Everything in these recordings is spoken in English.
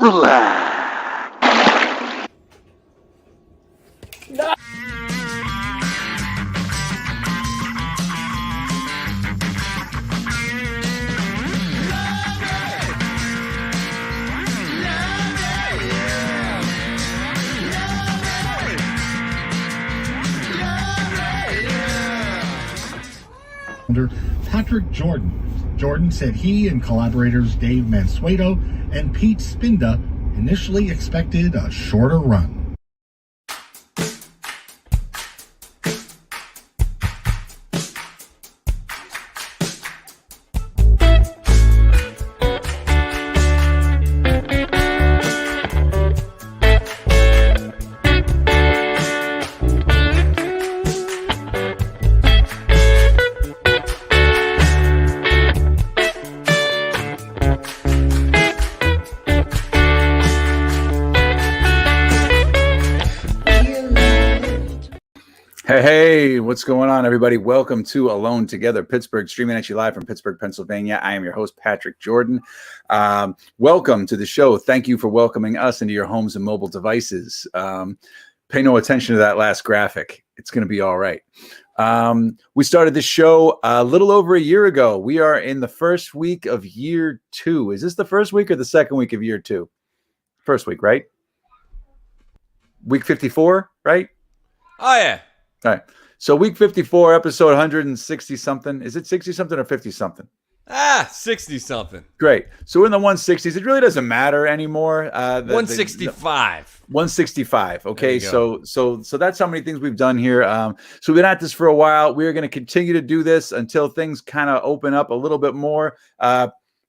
Relax. Patrick Jordan. Jordan said he and collaborators Dave Mansueto and Pete Spinda initially expected a shorter run. Hey, what's going on, everybody? Welcome to Alone Together Pittsburgh, streaming at you live from Pittsburgh, Pennsylvania. I am your host, Patrick Jordan. Welcome to the show. Thank you for welcoming us into your homes and mobile devices. Pay no attention to that last graphic. It's going to be all right. We started this show a little over a year ago. We are in the first week of year 2. Is this the first week or the second week of year 2? First week, right? Week 54, right? Oh, yeah. All right. So week 54, episode 160 something. Is it 60 something or 50 something? 60 something. Great. So we're in the 160s. It really doesn't matter anymore. 165. 165. Okay. So that's how many things we've done here. So we've been at this for a while. We're going to continue to do this until things kind of open up a little bit more.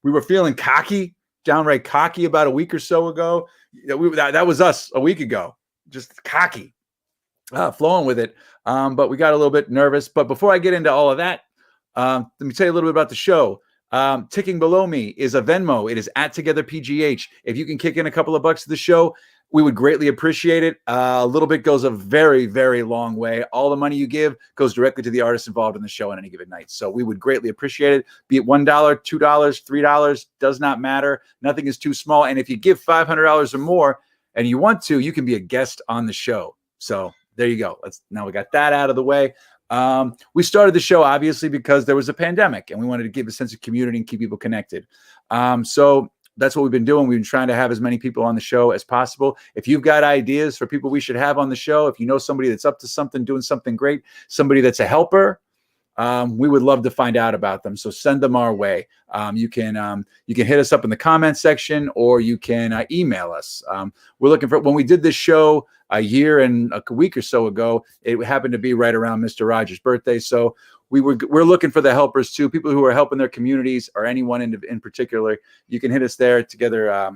We were feeling cocky, downright cocky about a week or so ago. That was us a week ago. Just cocky. Flowing with it. But we got a little bit nervous. But before I get into all of that, let me tell you a little bit about the show. Ticking below me is a Venmo. It is @TogetherPGH. If you can kick in a couple of bucks to the show, we would greatly appreciate it. A little bit goes a very, very long way. All the money you give goes directly to the artists involved in the show on any given night. So we would greatly appreciate it. Be it $1, $2, $3, does not matter. Nothing is too small. And if you give $500 or more and you want to, you can be a guest on the show. So there you go. Now we got that out of the way. We started the show obviously because there was a pandemic and we wanted to give a sense of community and keep people connected. So that's what we've been doing. We've been trying to have as many people on the show as possible. If you've got ideas for people we should have on the show, if you know somebody that's up to something, doing something great, somebody that's a helper, we would love to find out about them. So send them our way. You can hit us up in the comment section or you can email us. We're looking for, when we did this show a year and a week or so ago, it happened to be right around Mr. Rogers' birthday. So we're looking for the helpers too, people who are helping their communities or anyone in particular. You can hit us there together, at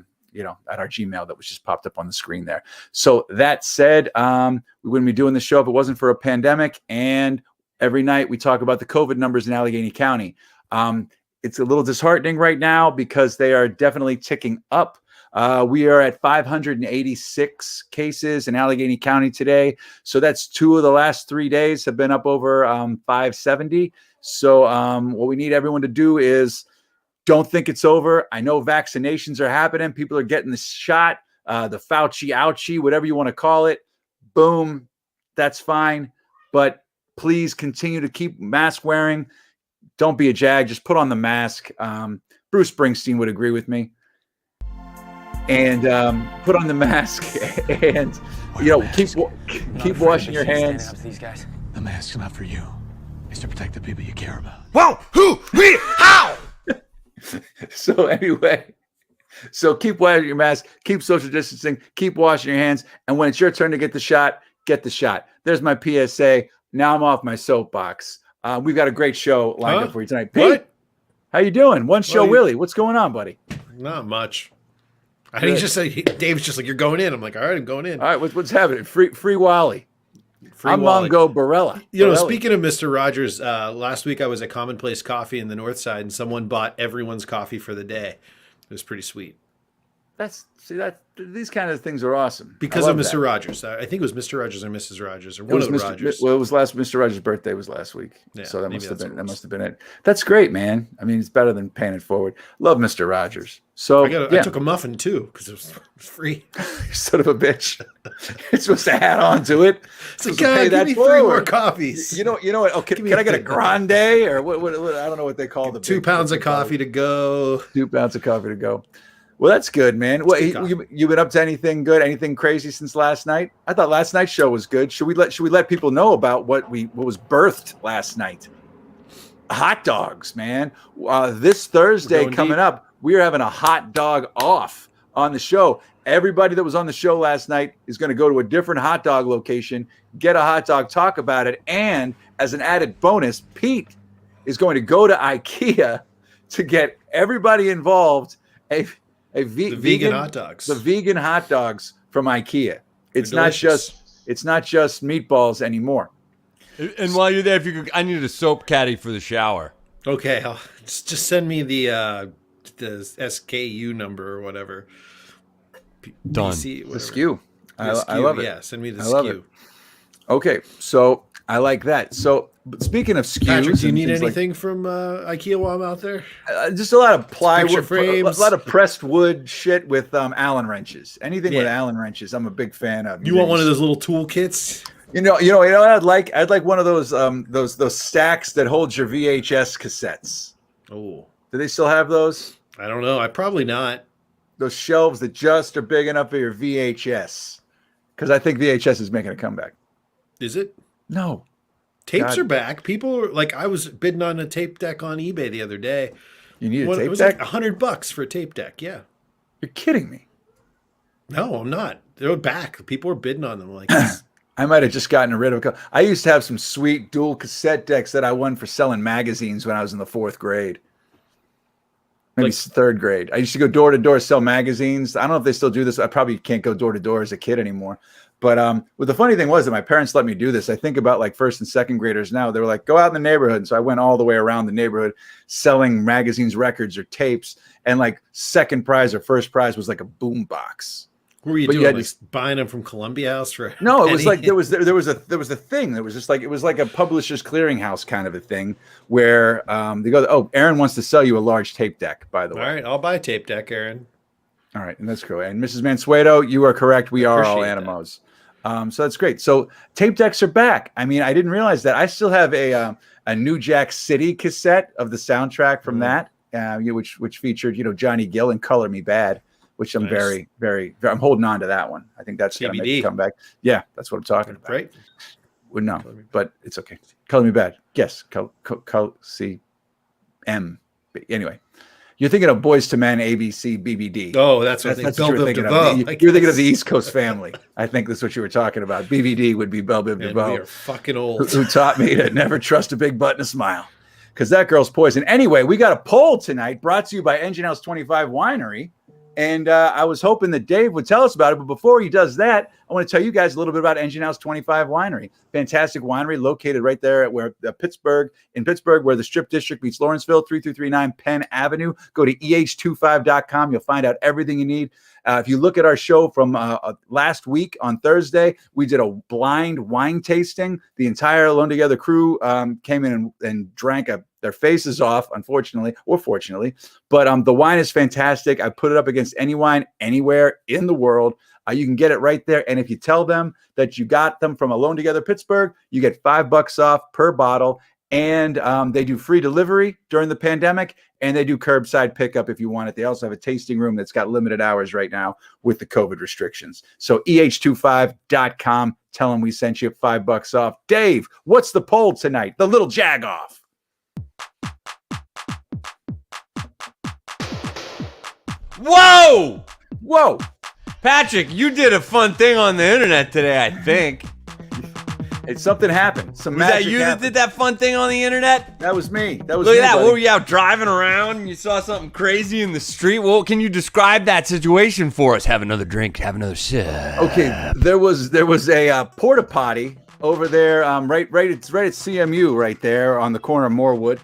our Gmail that was just popped up on the screen there. So that said, we wouldn't be doing the show if it wasn't for a pandemic. And every night we talk about the COVID numbers in Allegheny County. It's a little disheartening right now because they are definitely ticking up. We are at 586 cases in Allegheny County today. So that's 2 of the last 3 days have been up over 570. So what we need everyone to do is don't think it's over. I know vaccinations are happening. People are getting the shot, the Fauci ouchie, whatever you want to call it. Boom. That's fine. But please continue to keep mask wearing. Don't be a jag. Just put on the mask. Bruce Springsteen would agree with me. And put on the mask and, keep washing your hands. These guys. The mask's not for you. It's to protect the people you care about. Whoa! Who? Me? How? So anyway, keep wearing your mask, keep social distancing, keep washing your hands. And when it's your turn to get the shot, get the shot. There's my PSA. Now I'm off my soapbox. We've got a great show lined up for you tonight. Pete, what? How you doing? One show, Willie. What's going on, buddy? Not much. He's just like, Dave's just like, you're going in. I'm like, all right, I'm going in. All right, what's happening? Free Wally. I'm Wally. Mongo Barella. Speaking of Mr. Rogers, last week I was at Commonplace Coffee in the North Side, and someone bought everyone's coffee for the day. It was pretty sweet. These kind of things are awesome. Because of Mr. Rogers. I think it was Mr. Rogers or Mrs. Rogers or one of the Rogers. Well, Mr. Rogers' birthday was last week. Yeah, so that must have been it. That's great, man. I mean, it's better than paying it forward. Love Mr. Rogers. So I took a muffin too because it was free. You son of a bitch. You're supposed to add on to it. So give me 3 more coffees. You know what? Oh, can I get a grande or what? I don't know what they call the 2 pounds of coffee to go. 2 pounds of coffee to go. Well, that's good, man. What you been up to? Anything good? Anything crazy since last night? I thought last night's show was good. Should we let people know about what was birthed last night? Hot dogs, man. This Thursday coming up, we are having a hot dog off on the show. Everybody that was on the show last night is going to go to a different hot dog location, get a hot dog, talk about it, and as an added bonus, Pete is going to go to IKEA to get everybody involved vegan hot dogs. The vegan hot dogs from IKEA. It's not just meatballs anymore. And while you're there, I need a soap caddy for the shower. Okay, just send me the SKU number or whatever. Done. The SKU. I love it. Yeah, send me the SKU. Okay, so I like that. So speaking of SKUs, Patrick, do you need anything from IKEA while I'm out there? Just a lot of plywood, frames. a lot of pressed wood shit with Allen wrenches. Anything with Allen wrenches, I'm a big fan of. You want one of those little tool kits? You know what I'd like? I'd like one of those stacks that holds your VHS cassettes. Oh, do they still have those? I don't know. Probably not. Those shelves that just are big enough for your VHS, because I think VHS is making a comeback. Is it? No. Tapes are back. People are like, I was bidding on a tape deck on eBay the other day. You need a tape deck? It was like $100 for a tape deck. Yeah. You're kidding me. No, I'm not. They're back. People are bidding on them. Like, I might have just gotten rid of. I used to have some sweet dual cassette decks that I won for selling magazines when I was in the 4th grade. Maybe 3rd grade. I used to go door to door, sell magazines. I don't know if they still do this. I probably can't go door to door as a kid anymore. But the funny thing was that my parents let me do this. I think about like 1st and 2nd graders now. They were like, go out in the neighborhood. And so I went all the way around the neighborhood selling magazines, records, or tapes. And like 2nd prize or 1st prize was like a boom box. What were you doing? Like buying them from Columbia House for? No, it was like there was a thing that was just like, it was like a publisher's clearinghouse kind of a thing where they go, oh, Aaron wants to sell you a large tape deck, by the way. All right, I'll buy a tape deck, Aaron. All right, and that's cool. And Mrs. Mansueto, you are correct. We are all Animos. So that's great. So tape decks are back. I mean, I didn't realize that. I still have a New Jack City cassette of the soundtrack from that, which featured Johnny Gill and Color Me Bad, which I'm very, very, I'm holding on to that one. I think that's going to make a comeback. Yeah, that's what I'm talking about. Right? Well, no, but it's okay. Color Me Bad. Yes. C M. Anyway. You're thinking of Boys to Men, ABC, BBD. Oh, that's what you're thinking of. You're thinking of the East Coast Family. I think that's what you were talking about. BBD would be Belle Biv DeVoe. We are fucking old. Who taught me to never trust a big butt and a smile. Because that girl's poison. Anyway, we got a poll tonight brought to you by Engine House 25 Winery. And I was hoping that Dave would tell us about it. But before he does that, I want to tell you guys a little bit about Engine House 25 Winery. Fantastic winery located right there at Pittsburgh, where the Strip District meets Lawrenceville, 3339 Penn Avenue. Go to eh25.com. You'll find out everything you need. If you look at our show from last week on Thursday, we did a blind wine tasting. The entire Alone Together crew came in and drank their faces off, unfortunately or fortunately. But the wine is fantastic. I put it up against any wine anywhere in the world. You can get it right there. And if you tell them that you got them from Alone Together Pittsburgh, you get $5 off per bottle. And they do free delivery during the pandemic, and they do curbside pickup if you want it. They also have a tasting room that's got limited hours right now with the COVID restrictions. So eh25.com. Tell them we sent you $5 off. Dave, what's the poll tonight? The little jag off. Whoa! Whoa! Patrick, you did a fun thing on the internet today, I think. Something happened. Was that you that did that fun thing on the internet? That was me. Look at that. What were you out driving around and you saw something crazy in the street? Well, can you describe that situation for us? Have another drink, have another sip. Okay, there was a porta potty over there, right at CMU right there on the corner of Morewood,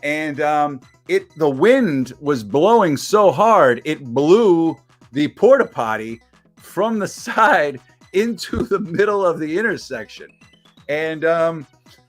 and the wind was blowing so hard it blew the porta potty from the side into the middle of the intersection. And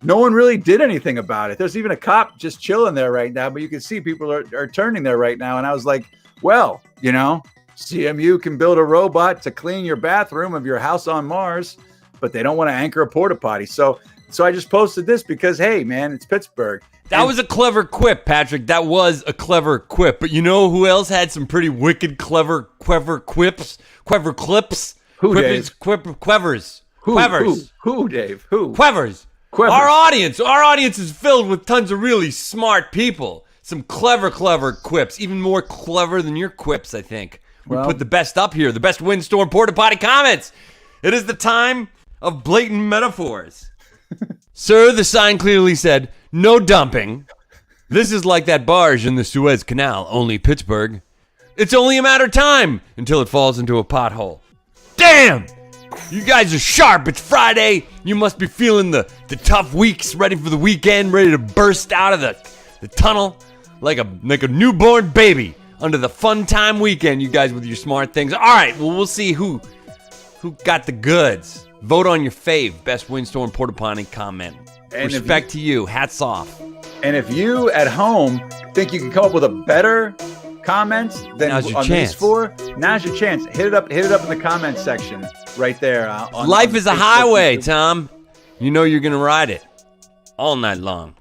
no one really did anything about it. There's even a cop just chilling there right now, but you can see people are turning there right now. And I was like, well, you know, CMU can build a robot to clean your bathroom of your house on Mars, but they don't want to anchor a porta potty. So I just posted this because, hey, man, it's Pittsburgh. That was a clever quip, Patrick. That was a clever quip. But you know who else had some pretty wicked, clever quips? Clever clips? Who, Dave? Quevers. Who, Dave? Who? Quevers. Our audience is filled with tons of really smart people. Some clever quips, even more clever than your quips, I think. We put the best up here, the best windstorm porta potty comments. It is the time of blatant metaphors. Sir, the sign clearly said, no dumping. This is like that barge in the Suez Canal, only Pittsburgh. It's only a matter of time until it falls into a pothole. Damn! You guys are sharp. It's Friday. You must be feeling the tough weeks, ready for the weekend, ready to burst out of the tunnel like a newborn baby under the fun time weekend, you guys with your smart things. All right, well, we'll see who got the goods. Vote on your fave. Best windstorm porta potty comment. And respect to you. Hats off. And if you at home think you can come up with a better comment than on these four, now's your chance. Hit it up in the comment section right there. Life is a highway, Tom. You know you're going to ride it all night long.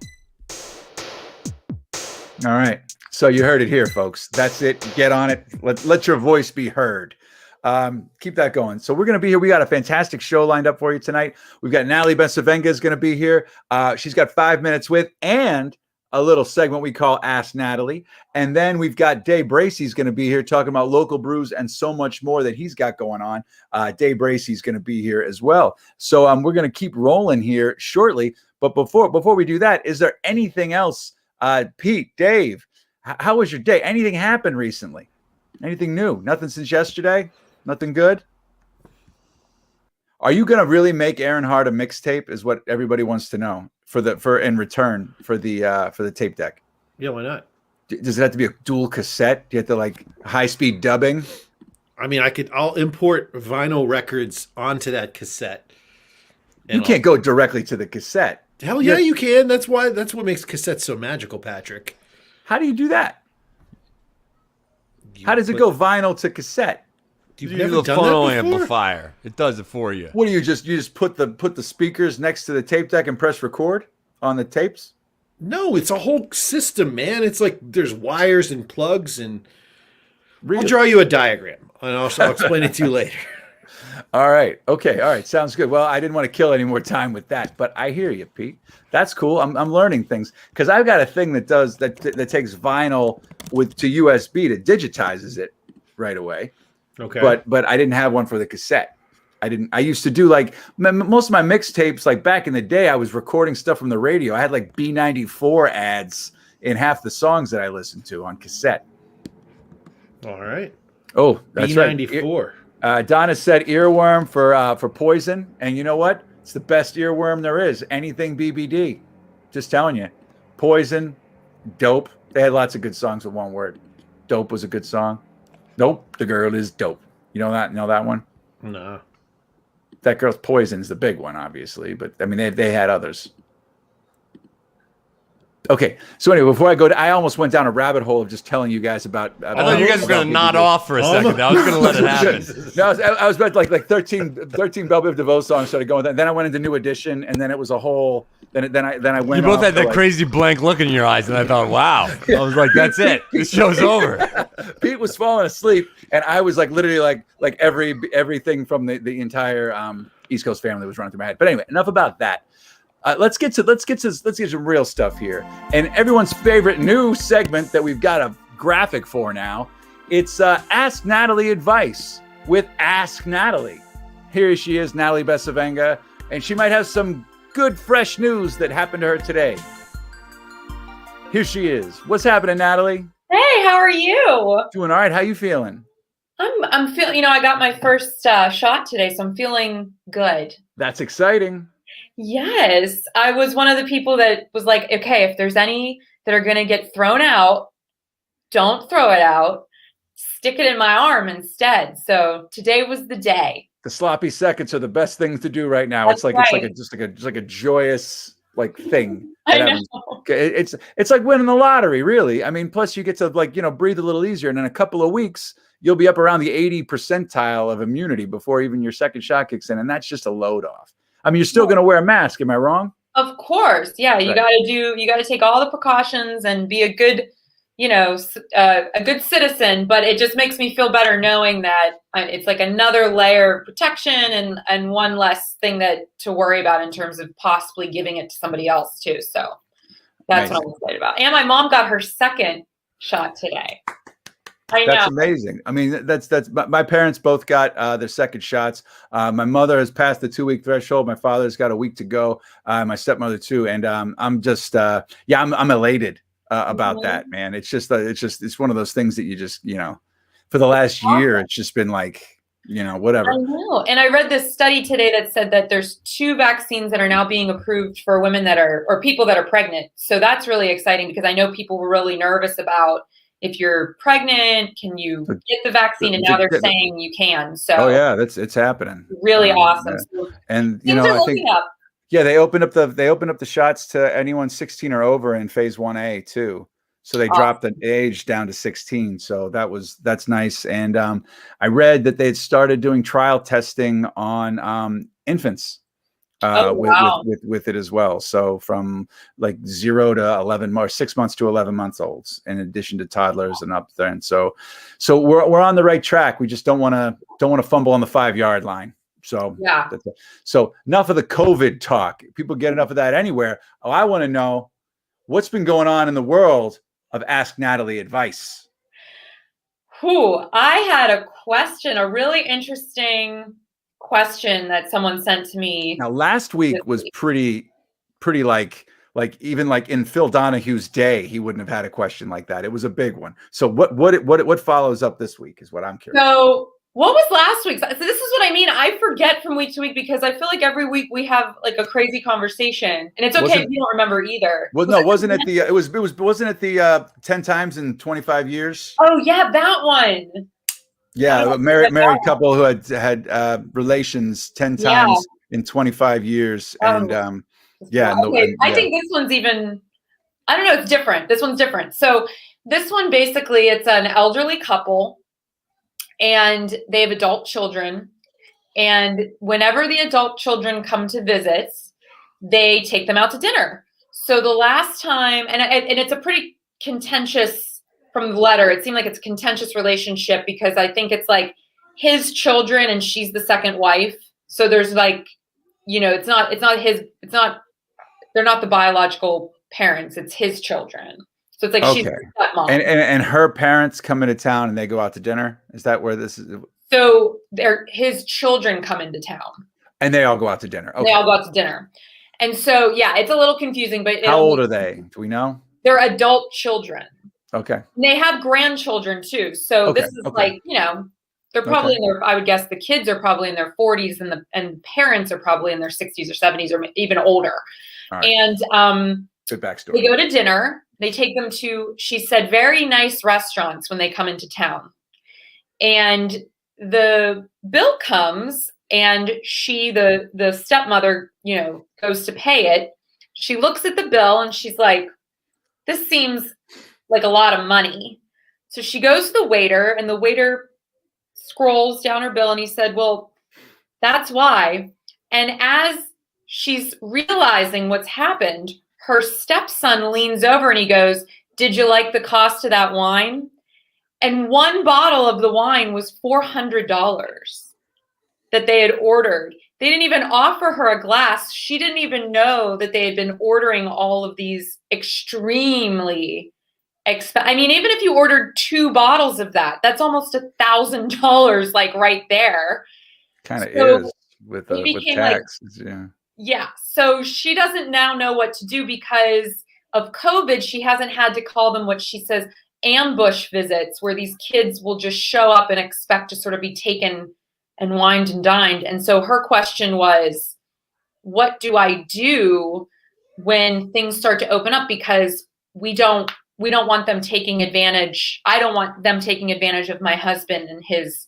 All right. So you heard it here, folks. That's it. Get on it. Let your voice be heard. Keep that going. So we're going to be here. We got a fantastic show lined up for you tonight. We've got Natalie Bencivenga is going to be here. She's got 5 minutes with and a little segment we call Ask Natalie. And then we've got Dave BRACEY going to be here talking about local brews and so much more that he's got going on. Dave BRACEY is going to be here as well. So we're going to keep rolling here shortly. But before we do that, is there anything else? Pete, Dave, how was your day? Anything happened recently? Anything new? Nothing since yesterday? Nothing good? Are you gonna really make Aaron Hart a mixtape? Is what everybody wants to know for in return for the tape deck. Yeah, why not? Does it have to be a dual cassette? Do you have to like high speed dubbing? I mean, I'll import vinyl records onto that cassette. You can't go directly to the cassette. Hell yeah, you can. That's what makes cassettes so magical, Patrick. How do you do that? How does it go vinyl to cassette? You've never done phono that before? Amplifier. It does it for you. What do you just put the speakers next to the tape deck and press record on the tapes? No, it's a whole system, man. It's like there's wires and plugs and I'll draw you a diagram and I'll explain it to you later. All right. Okay. All right. Sounds good. Well, I didn't want to kill any more time with that, but I hear you, Pete. That's cool. I'm learning things because I've got a thing that does that takes vinyl to USB to digitizes it right away. Okay. But I didn't have one for the cassette. I used to do like most of my mixtapes, like back in the day, I was recording stuff from the radio. I had like B94 ads in half the songs that I listened to on cassette. All right. Oh, that's B94. Right. Donna said earworm for Poison. And you know what? It's the best earworm there is. Anything BBD. Just telling you. Poison, Dope. They had lots of good songs with one word. Dope was a good song. Nope, the girl is dope. You know that one? No. That girl's Poison's the big one, obviously. But, I mean, they had others. Okay, so anyway, before I go, I almost went down a rabbit hole of just telling you guys about. I thought you guys were going to nod off for a second. I was going to let it happen. No, I was about like 13 Belle Biv DeVoe songs started going. Then I went into New Edition, and then it was a whole. Then I went. You both had that crazy blank look in your eyes, and I thought, wow. I was like, that's it. This show's over. Pete was falling asleep, and I was like literally like everything from the entire East Coast family was running through my head. But anyway, enough about that. Let's get some real stuff here. And everyone's favorite new segment that we've got a graphic for now. It's Ask Natalie Advice with Ask Natalie. Here she is, Natalie Bencivenga, and she might have some good fresh news that happened to her today. Here she is. What's happening, Natalie? Hey, how are you? Doing all right. How you feeling? I'm feeling, I got my first shot today, so I'm feeling good. That's exciting. Yes, I was one of the people that was like, okay, if there's any that are going to get thrown out, don't throw it out. stick it in my arm instead. So today was the day. The sloppy seconds are the best things to do right now. That's It's right. like just like a joyous like thing. I that know. happens. It's like winning the lottery, really. I mean, plus you get to like, breathe a little easier, and in a couple of weeks you'll be up around the 80 percentile of immunity before even your second shot kicks in, and that's just a load off. I mean, you're still going to wear a mask, am I wrong? Of course. Yeah, you Right. got to take all the precautions and be a good, a good citizen, but it just makes me feel better knowing that it's like another layer of protection and one less thing to worry about in terms of possibly giving it to somebody else too. So that's what I'm excited about. And my mom got her second shot today. That's amazing. I mean, that's my parents both got their second shots. My mother has passed the 2-week threshold. My father's got a week to go. My stepmother too. And I'm just I'm elated about that, man. It's one of those things that you just, for the last year, it's just been like, whatever. I know. And I read this study today that said that there's 2 vaccines that are now being approved for women or people that are pregnant. So that's really exciting because I know people were really nervous about if you're pregnant, can you get the vaccine? And now they're saying you can. So yeah, it's happening. Really awesome. Yeah. So and I think they opened up the shots to anyone 16 or over in phase 1A too. So they dropped the age down to 16. So that's nice. And I read that they had started doing trial testing on infants. With it as well. So from like 0 to 11 or 6 months to 11 months olds, in addition to toddlers and up there. And so we're on the right track. We just don't want to fumble on the 5-yard line. So so enough of the COVID talk. People get enough of that anywhere. Oh, I want to know what's been going on in the world of Ask Natalie advice. I had a question, a really interesting question that someone sent to me. Now, last week was pretty like even like in Phil Donahue's day, he wouldn't have had a question like that. It was a big one. So what follows up this week is what I'm curious. So what was last week's? So this is what I mean. I forget from week to week because I feel like every week we have like a crazy conversation, and it's okay if you don't remember either. Well, no, wasn't it the 10 times in 25 years? Oh yeah, that one. Yeah, a married couple who had relations 10 times in 25 years. And I think this one's even, I don't know, it's different. This one's different. So this one, basically, it's an elderly couple and they have adult children. And whenever the adult children come to visits, they take them out to dinner. So the last time, and it's a pretty contentious, from the letter, it seemed like it's a contentious relationship because I think it's like his children and she's the second wife. So there's like, they're not the biological parents. It's his children. So it's like she's the stepmom. And her parents come into town and they go out to dinner. Is that where this is? So his children come into town. And they all go out to dinner. Okay. They all go out to dinner. And so, it's a little confusing, but how old are they? Do we know? They're adult children. Okay. And they have grandchildren too. So this is like, they're probably in their, I would guess the kids are probably in their 40s and parents are probably in their 60s or 70s or even older. Right. And good backstory. They go to dinner. They take them to, she said, very nice restaurants when they come into town. And the bill comes and the stepmother, goes to pay it. She looks at the bill and she's like, this seems like a lot of money. So she goes to the waiter and the waiter scrolls down her bill and he said, well, that's why. And as she's realizing what's happened, her stepson leans over and he goes, did you like the cost of that wine? And one bottle of the wine was $400 that they had ordered. They didn't even offer her a glass. She didn't even know that they had been ordering all of these extremely I mean, even if you ordered 2 bottles of that, that's almost $1,000, like right there. Kind of is with taxes, Yeah. So she doesn't now know what to do because of COVID. She hasn't had to call them what she says ambush visits, where these kids will just show up and expect to sort of be taken and wined and dined. And so her question was, what do I do when things start to open up? Because we don't we don't want them taking advantage. I don't want them taking advantage of my husband and his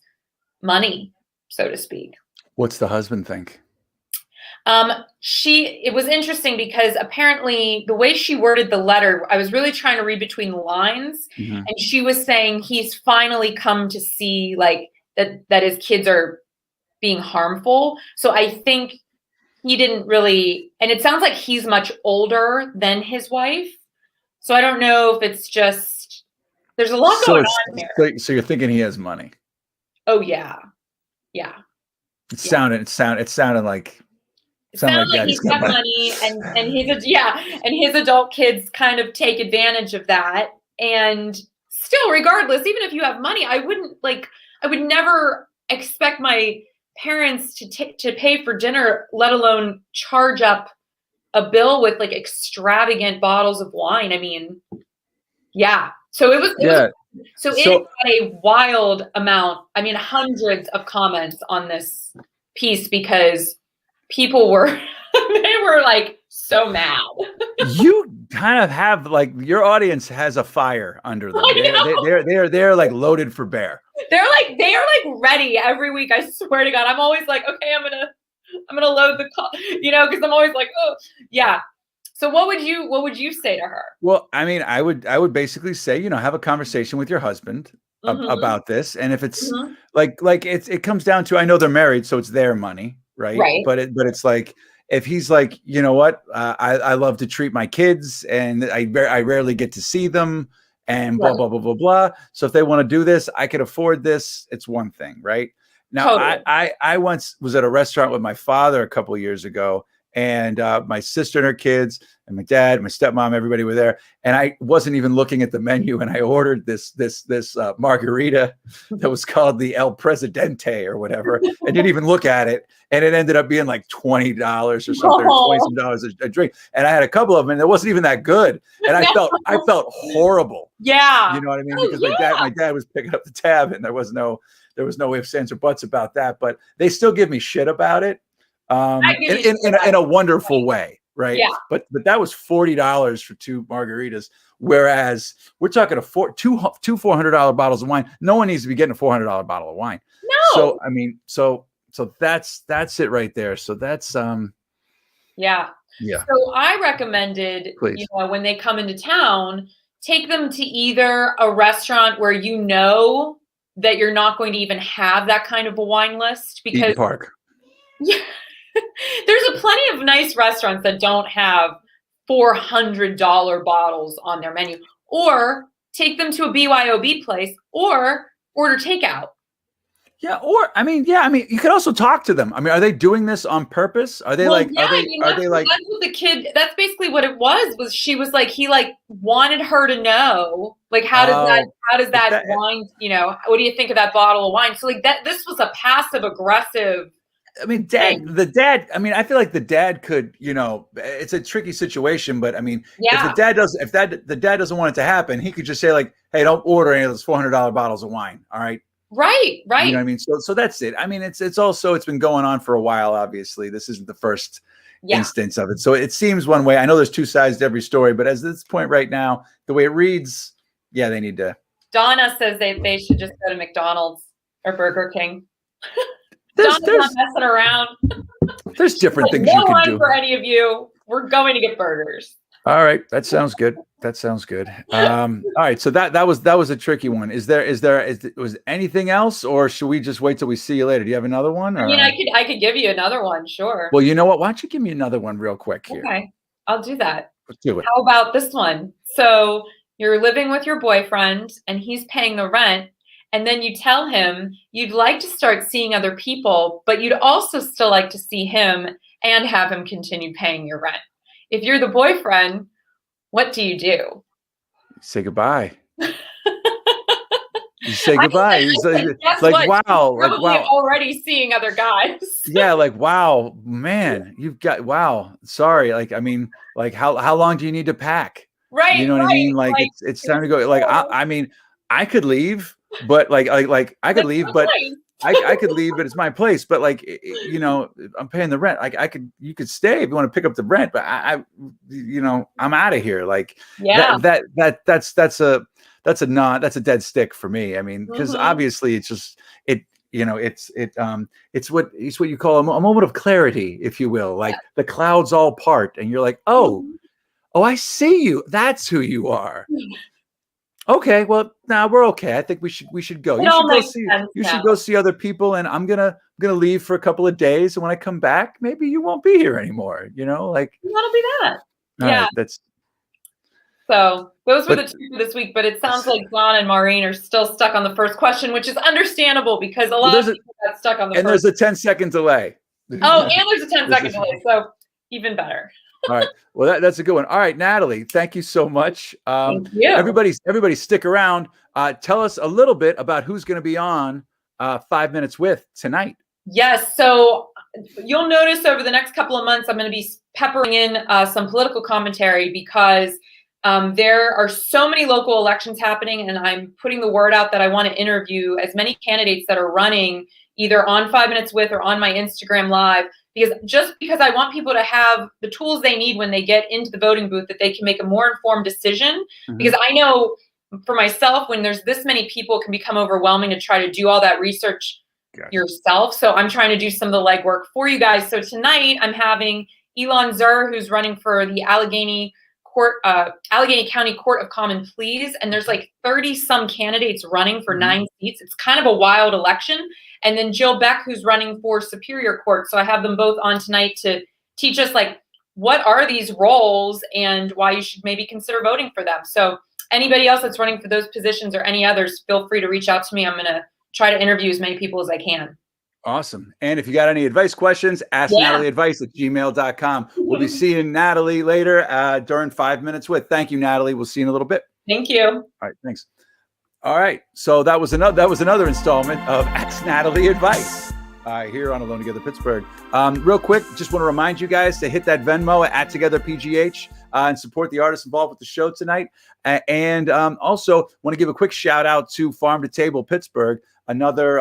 money, so to speak. What's the husband think? It was interesting because apparently the way she worded the letter, I was really trying to read between the lines, and she was saying he's finally come to see like that his kids are being harmful. So I think he didn't really, and it sounds like he's much older than his wife. So I don't know if it's just, there's a lot going on there. So you're thinking he has money? Oh yeah. Yeah. It sounded like he's got money and his adult kids kind of take advantage of that. And still, regardless, even if you have money, I would never expect my parents to pay for dinner, let alone charge up a bill with like extravagant bottles of wine. I mean, yeah. So it got a wild amount. I mean, hundreds of comments on this piece because people were they were like so mad. You kind of have like your audience has a fire under them. They're like loaded for bear. They are like ready every week. I swear to God, I'm always like, okay, I'm gonna load the call, because I'm always like, oh yeah. So what would you say to her? Well, I mean, I would basically say, have a conversation with your husband about this, and if it's like it comes down to, I know they're married, so it's their money, right? But it's like, if he's like, you know what, I love to treat my kids, and I rarely get to see them, and blah blah blah blah blah. So if they want to do this, I could afford this. It's one thing, right? Now, totally. I once was at a restaurant with my father a couple of years ago, and my sister and her kids, and my dad, my stepmom, everybody were there, and I wasn't even looking at the menu, and I ordered this margarita that was called the El Presidente or whatever. I didn't even look at it, and it ended up being like $20 or something, $20 a drink, and I had a couple of them, and it wasn't even that good, and I felt horrible. Yeah, you know what I mean? Because my dad was picking up the tab, and there was no ifs, ands, or buts about that, but they still give me shit about it. In a wonderful way, right? Yeah. But that was $40 for 2 margaritas, whereas we're talking two $400 bottles of wine. No one needs to be getting a $400 bottle of wine. No. So I mean, so that's it right there. So that's yeah. So I recommended, when they come into town, take them to either a restaurant where that you're not going to even have that kind of a wine list, because Eden Park. Yeah. There's plenty of nice restaurants that don't have $400 bottles on their menu, or take them to a BYOB place, or order takeout. Yeah. Or, you could also talk to them. I mean, are they doing this on purpose? Are they that's what the kid, that's basically what it was she was like, he like wanted her to know, like, how does that wine, what do you think of that bottle of wine? So like this was a passive aggressive. I mean, the dad, I feel like the dad could, it's a tricky situation, but I mean, if the dad doesn't want it to happen, he could just say like, hey, don't order any of those $400 bottles of wine. All right. Right. You know what I mean? So that's it. I mean, it's been going on for a while. Obviously, this isn't the first instance of it. So it seems one way. I know there's two sides to every story, but as this point right now, the way it reads, they need to. Donna says they should just go to McDonald's or Burger King. Donna's not messing around. There's different things you can do. For any of you, we're going to get burgers. All right, that sounds good. All right, so that was a tricky one. Was anything else, or should we just wait till we see you later? Do you have another one? Or? I could give you another one, sure. Well, you know what? Why don't you give me another one real quick here? Okay, I'll do that. Let's do it. How about this one? So you're living with your boyfriend, and he's paying the rent. And then you tell him you'd like to start seeing other people, but you'd also still like to see him and have him continue paying your rent. If you're the boyfriend, what do? You say goodbye. You say goodbye. It's like wow. Like, wow. Already seeing other guys. Yeah, like, wow, man, you've got, wow. Sorry. Like, how long do you need to pack? Right. You know what I mean? Like it's time to go. Like, I could leave. But I could leave, but I could leave, but it's my place. But like, you know, I'm paying the rent. You could stay if you want to pick up the rent, but you know, I'm out of here. Like, Yeah. that's a dead stick for me. I mean, because obviously it's just you know, it's what you call a moment of clarity, if you will. Like the clouds all part, and you're like, oh, I see you. That's who you are. Okay, well, now we're okay. I think we should go. You should go see other people, and I'm gonna leave for a couple of days, and when I come back, maybe you won't be here anymore. You know, like you want to be that. Yeah, right, that's. So those were the two for this week, but it sounds like John and Maureen are still stuck on the first question, which is understandable because a lot of people got stuck on the first. And there's a 10-second delay. Oh, and there's a 10-second delay, so even better. All right. Well, that's a good one. All right, Natalie, thank you so much. Thank you. Everybody stick around. Tell us a little bit about who's going to be on 5 Minutes With tonight. Yes. So you'll notice over the next couple of months, I'm going to be peppering in some political commentary because there are so many local elections happening, and I'm putting the word out that I want to interview as many candidates that are running either on 5 Minutes With or on my Instagram Live, because I want people to have the tools they need when they get into the voting booth, that they can make a more informed decision. Because I know for myself, when there's this many people, it can become overwhelming to try to do all that research yourself. So I'm trying to do some of the legwork for you guys. So tonight I'm having Ilan Zur, who's running for the Allegheny County Court of Common Pleas, and there's like 30 some candidates running for 9 seats. It's kind of a wild election. And then Jill Beck, who's running for Superior Court. So I have them both on tonight to teach us like what are these roles and why you should maybe consider voting for them. So anybody else that's running for those positions or any others, feel free to reach out to me. I'm going to try to interview as many people as I can. Awesome. And if you got any advice questions, ask Natalie advice@gmail.com. We'll be seeing Natalie later during 5 Minutes With. Thank you, Natalie. We'll see you in a little bit. Thank you. All right. Thanks. All right. So that was another installment of Ask Natalie Advice here on Alone Together Pittsburgh. Real quick, just want to remind you guys to hit that Venmo at @TogetherPGH and support the artists involved with the show tonight. And also want to give a quick shout out to Farm to Table Pittsburgh, another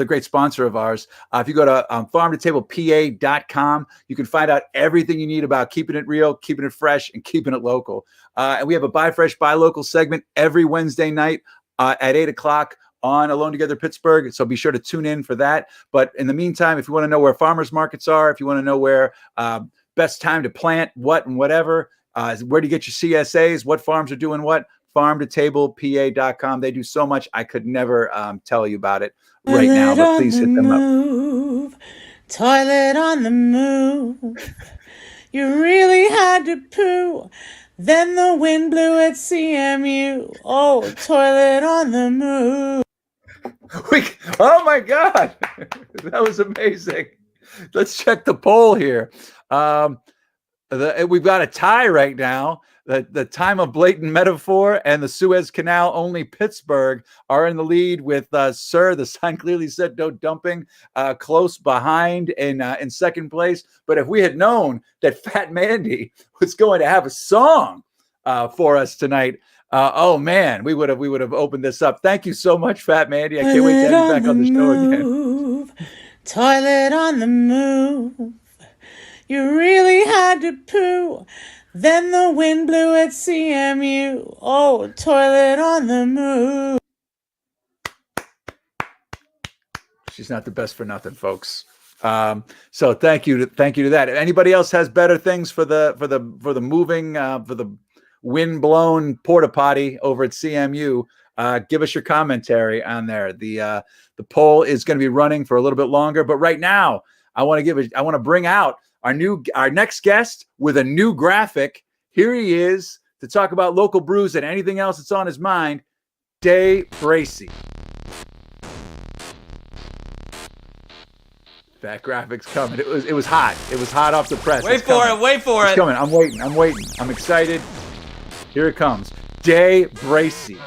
great sponsor of ours. If you go to farmtotablepa.com, you can find out everything you need about keeping it real, keeping it fresh, and keeping it local. And we have a Buy Fresh, Buy Local segment every Wednesday night at 8 o'clock on Alone Together Pittsburgh. So be sure to tune in for that. But in the meantime, if you want to know where farmers markets are, if you want to know where best time to plant what and whatever, where to get your CSAs, what farms are doing what, farmtotablepa.com. They do so much. I could never tell you about it right now, but please hit them up. Toilet on the move. You really had to poo. Then the wind blew at CMU. Oh, toilet on the move. Oh my God. That was amazing. Let's check the poll here. We've got a tie right now. The time of blatant metaphor and the Suez Canal only Pittsburgh are in the lead with Sir, the sign clearly said no dumping, close behind in second place. But if we had known that Fat Mandy was going to have a song for us tonight, oh man, we would have opened this up. Thank you so much, Fat Mandy. I can't wait to have you back on the show again. Toilet on the move. You really had to poo. Then the wind blew at CMU. Oh, toilet on the move. She's not the best for nothing, folks. So thank you to that. If anybody else has better things for the moving for the wind blown porta potty over at CMU, give us your commentary on there. The poll is going to be running for a little bit longer, but right now I want to bring out our next guest with a new graphic. Here he is to talk about local brews and anything else that's on his mind. BRACEY. That graphic's coming. It was hot. It was hot off the press. Wait for it. Wait for it. It's coming. I'm waiting. I'm excited. Here it comes. BRACEY.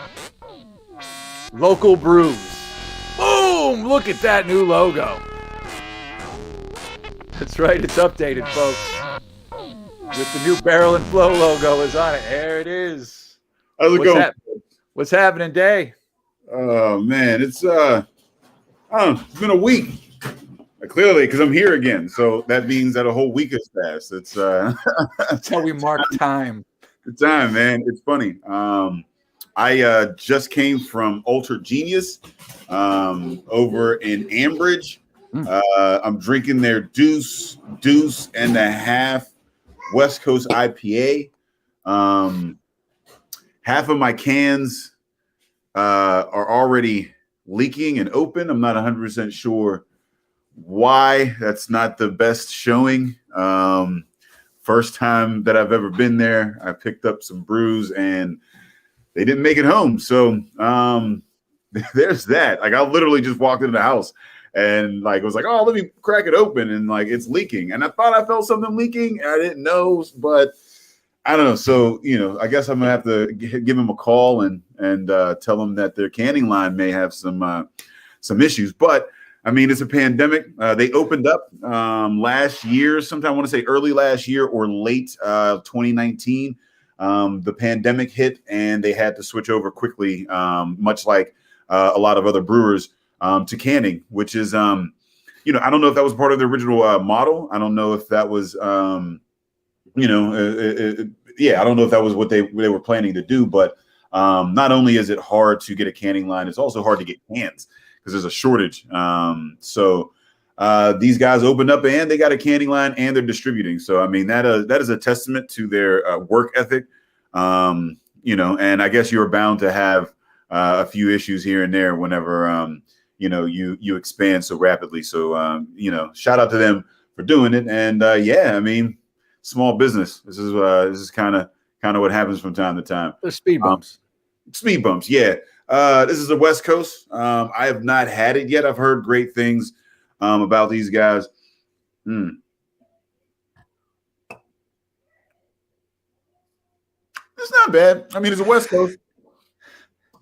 Local brews. Boom! Look at that new logo. That's right, it's updated, folks. With the new Barrel and Flow logo is on it. There it is. How's it going? What's happening, Day? Oh man, it's Oh, it's been a week. Clearly, because I'm here again. So that means that a whole week has passed. It's That's how we mark time. the time, man. It's funny. I just came from Ultra Genius over in Ambridge. I'm drinking their Deuce and a Half West Coast IPA. Half of my cans are already leaking and open. I'm not 100% sure why. That's not the best showing. First time that I've ever been there, I picked up some brews and they didn't make it home. So there's that. Like I literally just walked into the house and like was like, oh, let me crack it open, and like it's leaking. And I thought I felt something leaking. I didn't know, but I don't know. So I guess I'm gonna have to give him a call and tell them that their canning line may have some issues. But I mean, it's a pandemic. They opened up last year, sometime I want to say early last year or late 2019. The pandemic hit and they had to switch over quickly, much like a lot of other brewers, to canning, which is, I don't know if that was part of the original model. I don't know if that was, I don't know if that was what they were planning to do. But not only is it hard to get a canning line, it's also hard to get cans because there's a shortage. So these guys opened up and they got a canning line and they're distributing. So, I mean, that is a testament to their work ethic, and I guess you're bound to have a few issues here and there whenever, you expand so rapidly. So, shout out to them for doing it. And I mean, small business. This is kind of what happens from time to time. The speed bumps. Speed bumps. Yeah. This is the West Coast. I have not had it yet. I've heard great things about these guys. It's not bad. I mean, it's a West Coast.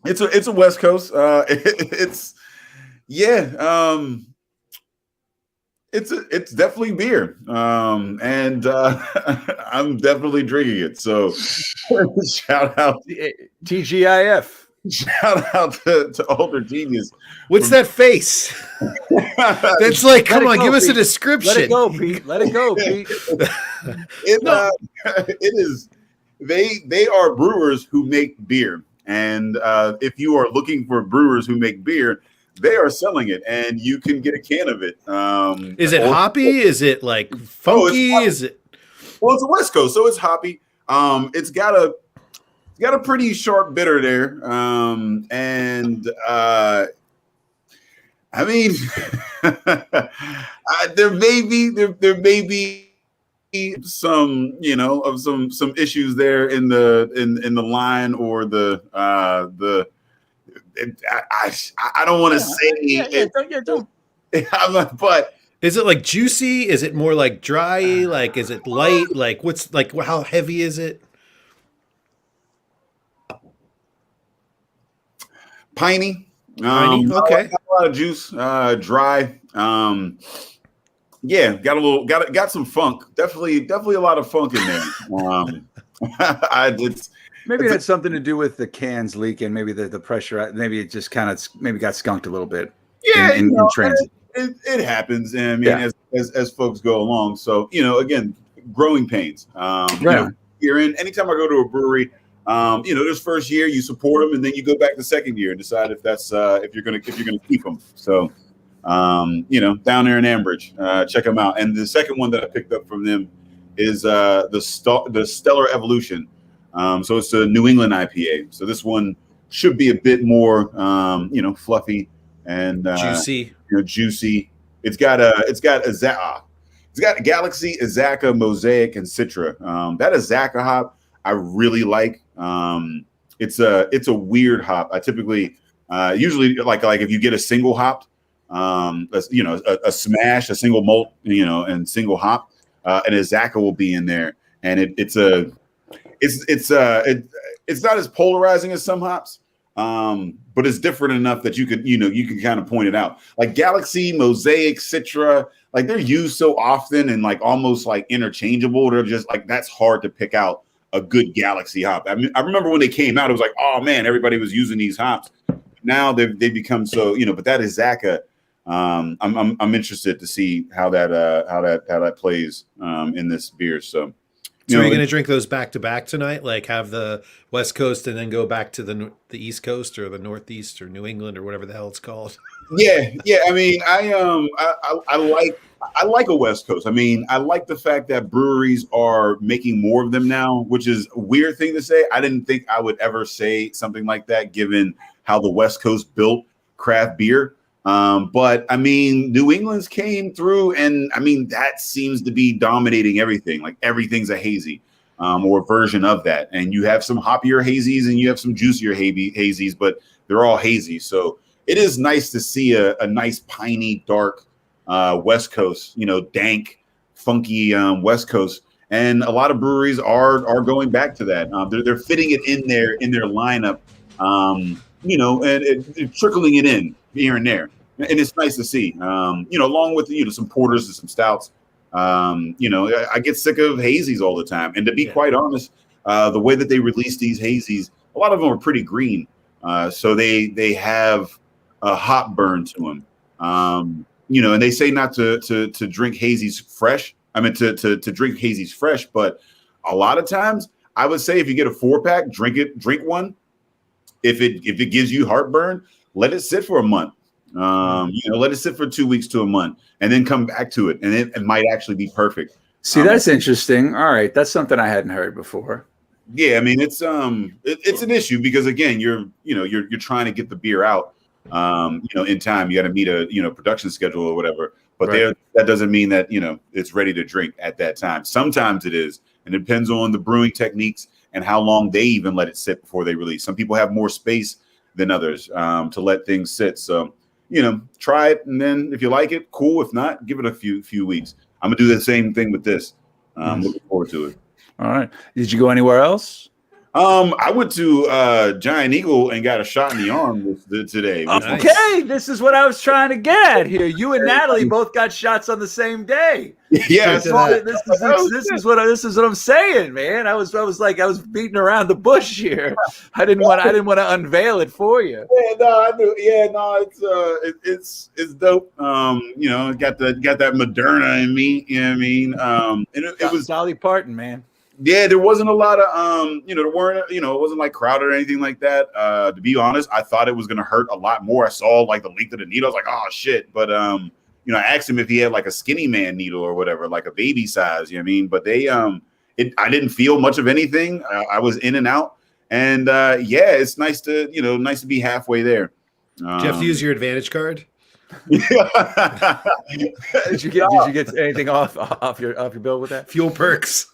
It's a West Coast. It's definitely beer. And I'm definitely drinking it. So shout out TGIF. Shout out to Ultra Genius. What's that face? That's like, come on, give us a description. Let it go, Pete. Let it go, Pete. It is. They are brewers who make beer, and if you are looking for brewers who make beer, they are selling it, and you can get a can of it. Is it hoppy? Is it like funky? Is it? Well, it's a West Coast, so it's hoppy. It's got a pretty sharp bitter there, and I mean, there may be some some issues there in the line or the I don't want to say don't. But is it like juicy? Is it more like dry? Like, is it light? Like, what's like? How heavy is it? Piney. Okay. Got a lot of juice, dry. Got some funk. Definitely a lot of funk in there. Maybe it had something to do with the cans leaking. Maybe the pressure. Maybe it just kind of got skunked a little bit. Yeah, in transit. It happens. And I mean, as folks go along. So again, growing pains. You're in. Anytime I go to a brewery. This first year you support them, and then you go back the second year and decide if that's if you're gonna keep them. So, down there in Ambridge, check them out. And the second one that I picked up from them is the Stellar Evolution. So it's a New England IPA. So this one should be a bit more, fluffy and juicy. Juicy. It's got Galaxy, Azaka, Mosaic, and Citra. That Azaka hop I really like. It's a weird hop. I typically usually like if you get a single hop, a smash, a single malt, and single hop, and a Azaka will be in there, and it's not as polarizing as some hops, but it's different enough that you can kind of point it out. Like Galaxy, Mosaic, Citra, like they're used so often and like almost like interchangeable. They're just like that's hard to pick out a good Galaxy hop. I mean, I remember when they came out, it was like, oh man, everybody was using these hops. Now they've become so, but that is Azaka. I'm interested to see how that plays in this beer. So are you going to drink those back to back tonight? Like have the West Coast and then go back to the East Coast or the Northeast or New England or whatever the hell it's called? Yeah. I mean, I like a West Coast. I mean, I like the fact that breweries are making more of them now, which is a weird thing to say. I didn't think I would ever say something like that, given how the West Coast built craft beer. But I mean, New England's came through, and I mean, that seems to be dominating everything. Like everything's a hazy, or a version of that. And you have some hoppier hazies and you have some juicier hazies, but they're all hazy. So it is nice to see a nice piney, dark West Coast, dank, funky West Coast. And a lot of breweries are going back to that. They're fitting it in their lineup, and trickling it in here and there. And it's nice to see, along with, some porters and some stouts. I get sick of hazies all the time. And to be quite honest, the way that they release these hazies, a lot of them are pretty green. So they have a hop burn to them. And they say not to drink hazies fresh. I mean, to drink hazies fresh. But a lot of times I would say if you get a 4-pack, drink one. If it gives you heartburn, let it sit for a month. Let it sit for 2 weeks to a month and then come back to it. And it might actually be perfect. See, that's interesting. All right. That's something I hadn't heard before. Yeah. I mean, it's an issue because again, you're trying to get the beer out, in time. You got to meet a, production schedule or whatever, but right. That doesn't mean that, it's ready to drink at that time. Sometimes it is, and it depends on the brewing techniques and how long they even let it sit before they release. Some people have more space than others, to let things sit. So, try it, and then if you like it, cool. If not, give it a few weeks. I'm gonna do the same thing with this. Looking forward to it. All right. Did you go anywhere else? I went to Giant Eagle and got a shot in the arm today. Okay, nice. This is what I was trying to get at here. You and Natalie both got shots on the same day. Yeah, this is what I'm saying, man. I was beating around the bush here. I didn't want to unveil it for you. Yeah, no, I knew. Yeah, no, it's dope. Got that Moderna in me. You know what I mean? And it was Dolly Parton, man. Yeah, there wasn't a lot of there weren't, it wasn't like crowded or anything like that. To be honest, I thought it was gonna hurt a lot more. I saw like the length of the needle. I was like, oh shit. But I asked him if he had like a skinny man needle or whatever, like a baby size, you know what I mean? But they I didn't feel much of anything. I was in and out. And it's nice to be halfway there. Do you have to use your Advantage card? Did you get anything off your bill with that? Fuel perks.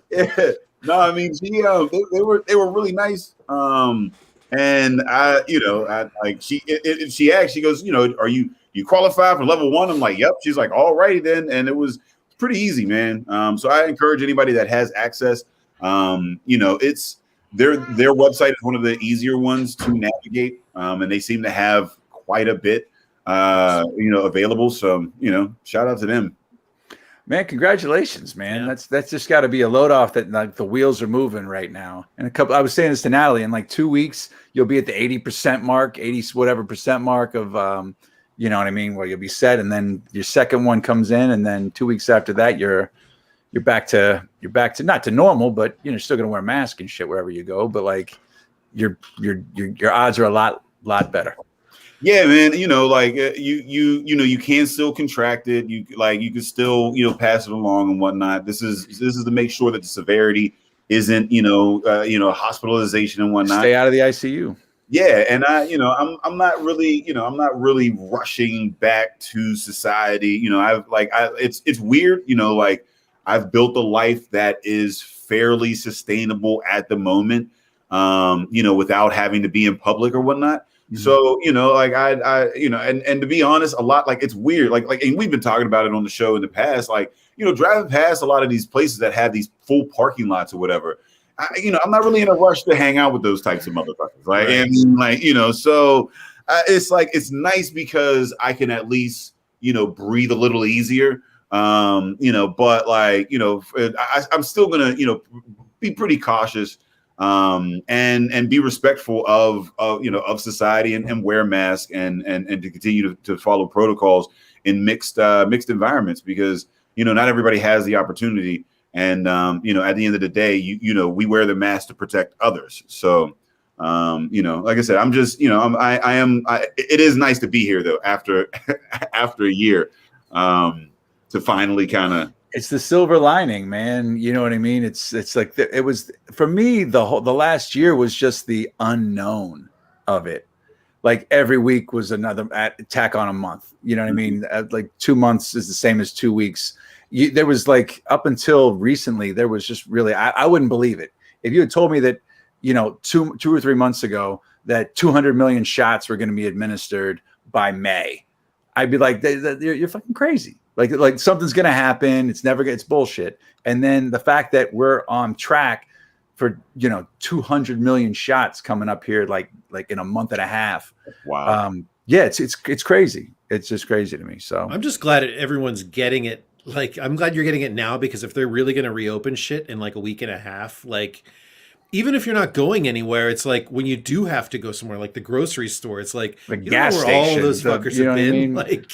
Yeah. No, I mean they were really nice. And she asked, she goes, are you qualified for level 1? I'm like, yep. She's like, all righty then. And it was pretty easy, man. So I encourage anybody that has access. It's their website is one of the easier ones to navigate. And they seem to have quite a bit available. So, shout out to them. Man, congratulations, man. Yeah. That's just got to be a load off that like the wheels are moving right now. And I was saying this to Natalie, in like 2 weeks, you'll be at the 80% mark, 80 whatever percent mark of, you know what I mean? Where you'll be set. And then your second one comes in. And then 2 weeks after that, you're back to not to normal, but you're still going to wear a mask and shit wherever you go. But like your odds are a lot better. Yeah, man. You can still contract it. You can still, pass it along and whatnot. This is to make sure that the severity isn't, hospitalization and whatnot. Stay out of the ICU. Yeah. And I'm not really rushing back to society. It's weird, I've built a life that is fairly sustainable at the moment, without having to be in public or whatnot. So, and to be honest, a lot, like, it's weird. And we've been talking about it on the show in the past, driving past a lot of these places that have these full parking lots or whatever. I'm not really in a rush to hang out with those types of motherfuckers. Right. And so it's nice because I can at least, breathe a little easier. But I'm still going to, be pretty cautious. and be respectful of society and wear masks and to continue to follow protocols in mixed environments, because not everybody has the opportunity, and at the end of the day, we wear the mask to protect others. So like I said, I'm just it is nice to be here though after a year, to finally kind of. It's the silver lining, man. You know what I mean? It's like it was for me. The last year was just the unknown of it. Like every week was another attack on a month. You know what I mean? Like 2 months is the same as 2 weeks. There was like up until recently, there was just really I wouldn't believe it if you had told me that 2 or 3 months ago that 200 million shots were going to be administered by May. I'd be like, you're fucking crazy. Like something's going to happen. It's bullshit. And then the fact that we're on track for, 200 million shots coming up here, like in a month and a half. Wow. Yeah, it's crazy. It's just crazy to me. So I'm just glad everyone's getting it. Like, I'm glad you're getting it now, because if they're really going to reopen shit in like a week and a half, like, even if you're not going anywhere, it's like when you do have to go somewhere, like the grocery store, it's like the you gas know where station, all those fuckers have been. I mean? Like,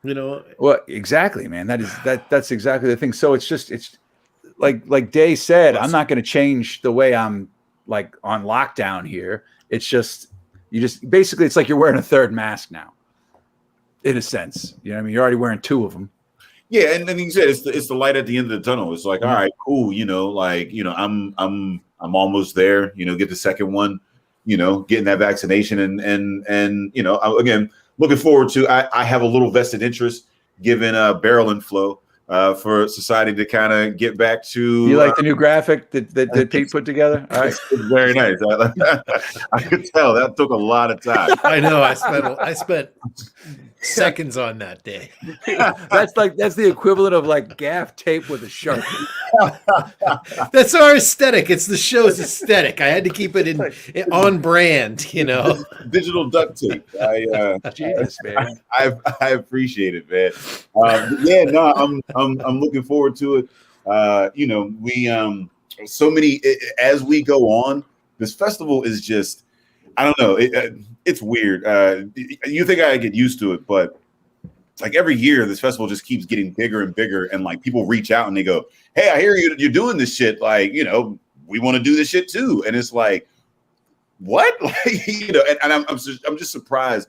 Well, exactly, man. That's exactly the thing. So it's like Day said, I'm not going to change the way I'm like on lockdown here. It's just basically it's like you're wearing a third mask now, in a sense. You know what I mean? You're already wearing 2 of them. Yeah, and then you said it's the light at the end of the tunnel. It's like, all right, cool. I'm almost there. Get the second one. Getting that vaccination, and again, looking forward to. I have a little vested interest, given Barrel and Flow, for society to kind of get back to. You like the new graphic that Pete put together? All right, it's very nice. I could tell that took a lot of time. I know. I spent seconds on that day. That's the equivalent of like gaff tape with a Sharpie. That's our aesthetic. It's the show's aesthetic. I had to keep it on brand, Digital duct tape. Jesus, man. I appreciate it, man. I'm looking forward to it. So many as we go on. This festival is just, I don't know. It's weird. You think I get used to it, but like every year, this festival just keeps getting bigger and bigger, and like people reach out and they go, "Hey, I hear you're doing this shit. Like, we want to do this shit too." And it's like, what? Like, and I'm just surprised.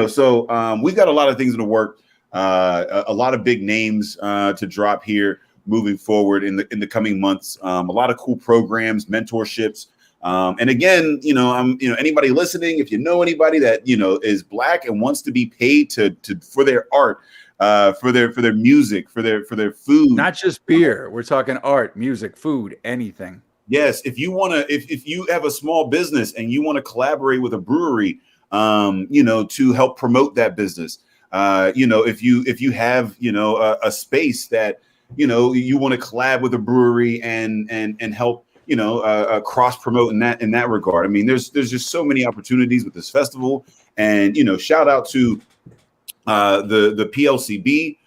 So we've got a lot of things in the work, a lot of big names to drop here moving forward in the coming months. A lot of cool programs, mentorships. And again, anybody listening, if you know anybody that, is Black and wants to be paid for their art, for their music, for their food, not just beer. We're talking art, music, food, anything. Yes. If you want to, if you have a small business and you want to collaborate with a brewery, to help promote that business, if you have, a space that, you want to collab with a brewery and help, cross promote in that regard. I mean, there's just so many opportunities with this festival, and shout out to the PLCB,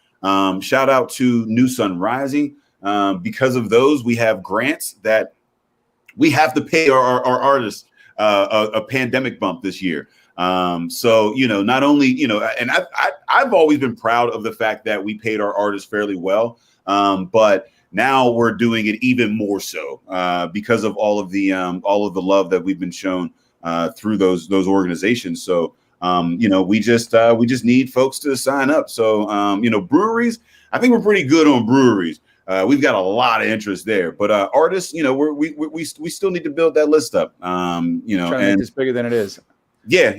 shout out to New Sun Rising. Because of those, we have grants that we have to pay our artists a pandemic bump this year. So not only and I've always been proud of the fact that we paid our artists fairly well, but now we're doing it even more so because of all of the love that we've been shown through those organizations. So we just need folks to sign up. So breweries, I think we're pretty good on breweries. We've got a lot of interest there, but artists, we still need to build that list up. Trying to make this bigger than it is. Yeah,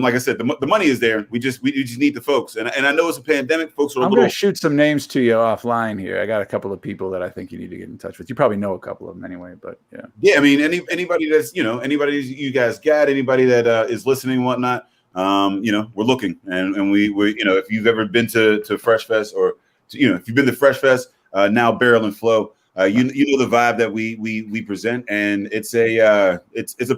like I said, the money is there. We just need the folks, and I know it's a pandemic. Folks are. I'm going to shoot some names to you offline here. I got a couple of people that I think you need to get in touch with. You probably know a couple of them anyway, but yeah. Yeah, I mean, anybody that's anybody you guys got, anybody that is listening and whatnot. We're looking, and we if you've ever been to Fresh Fest, or if you've been to Fresh Fest, now Barrel and Flow. You know the vibe that we present, and it's a